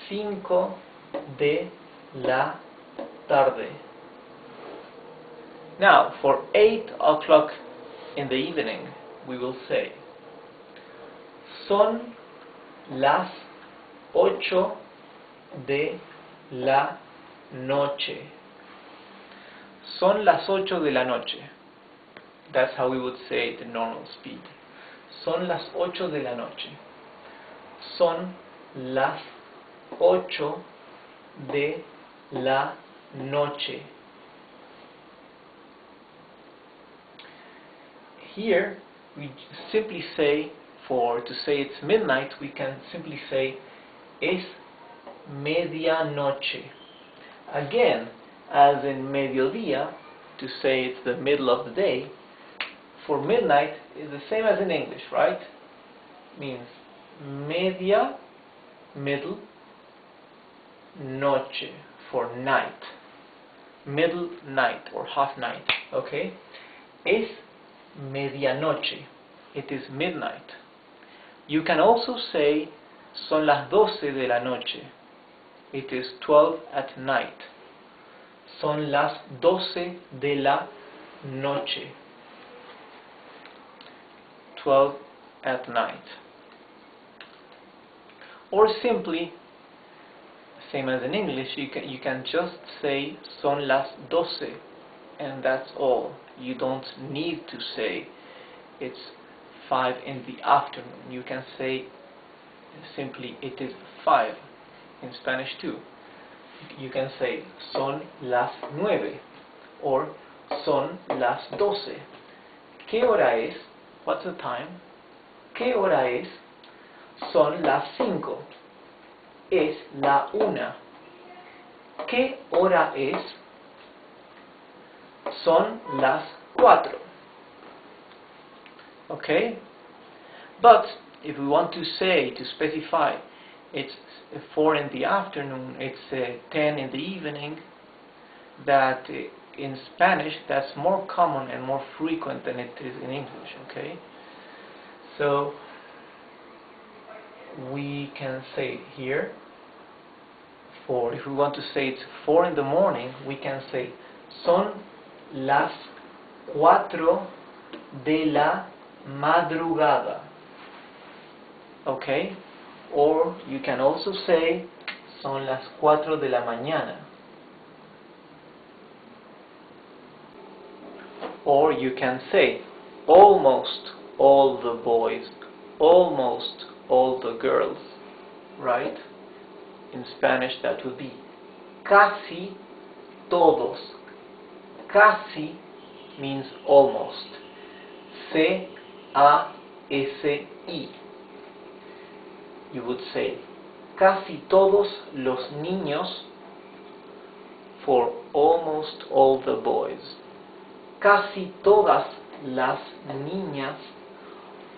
5 de la tarde. Now, for 8 o'clock in the evening, we will say son las 8 de la noche. Son las 8 de la noche. That's how we would say it in normal speed. Son las 8 de la noche. Son las 8 de la noche. Here we simply say, to say it's midnight, we can simply say es medianoche. Again, as in mediodía, to say it's the middle of the day, for midnight is the same as in English, right? Means media, middle, noche, for night. Middle night or half night, okay? Es medianoche. It is midnight. You can also say son las 12 de la noche. It is 12 at night. Son las 12 de la noche. 12 at night. Or simply, same as in English, you can just say son las 12 and that's all. You don't need to say it's 5 in the afternoon. You can say simply it is 5 in Spanish too. You can say son las 9 or son las 12. ¿Qué hora es? What's the time? ¿Qué hora es? Son las 5. Es la 1. ¿Qué hora es? Son las 4. Okay? But if we want to say, to specify, it's 4 in the afternoon, it's 10 in the evening, that in Spanish that's more common and more frequent than it is in English, okay? So we can say here, if we want to say it's 4 in the morning, we can say son las 4 de la madrugada. Okay? Or you can also say son las 4 de la mañana. Or you can say almost all the boys, almost all the girls, right? In Spanish that would be casi todos. Casi means almost. C-A-S-I. You would say casi todos los niños for almost all the boys. Casi todas las niñas,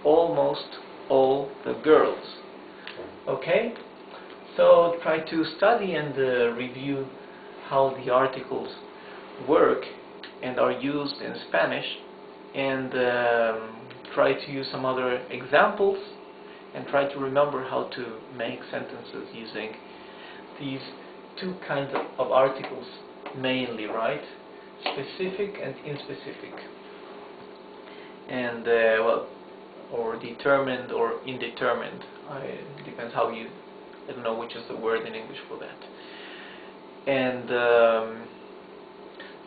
almost all the girls. Okay? So try to study and review how the articles work and are used in Spanish, and try to use some other examples and try to remember how to make sentences using these two kinds of articles mainly, right? Specific and inspecific, and well, or determined or indeterminate. It depends how you, I don't know which is the word in English for that. And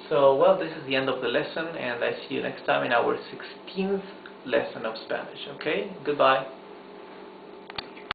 so, well, this is the end of the lesson, and I see you next time in our 16th lesson of Spanish. Okay, goodbye.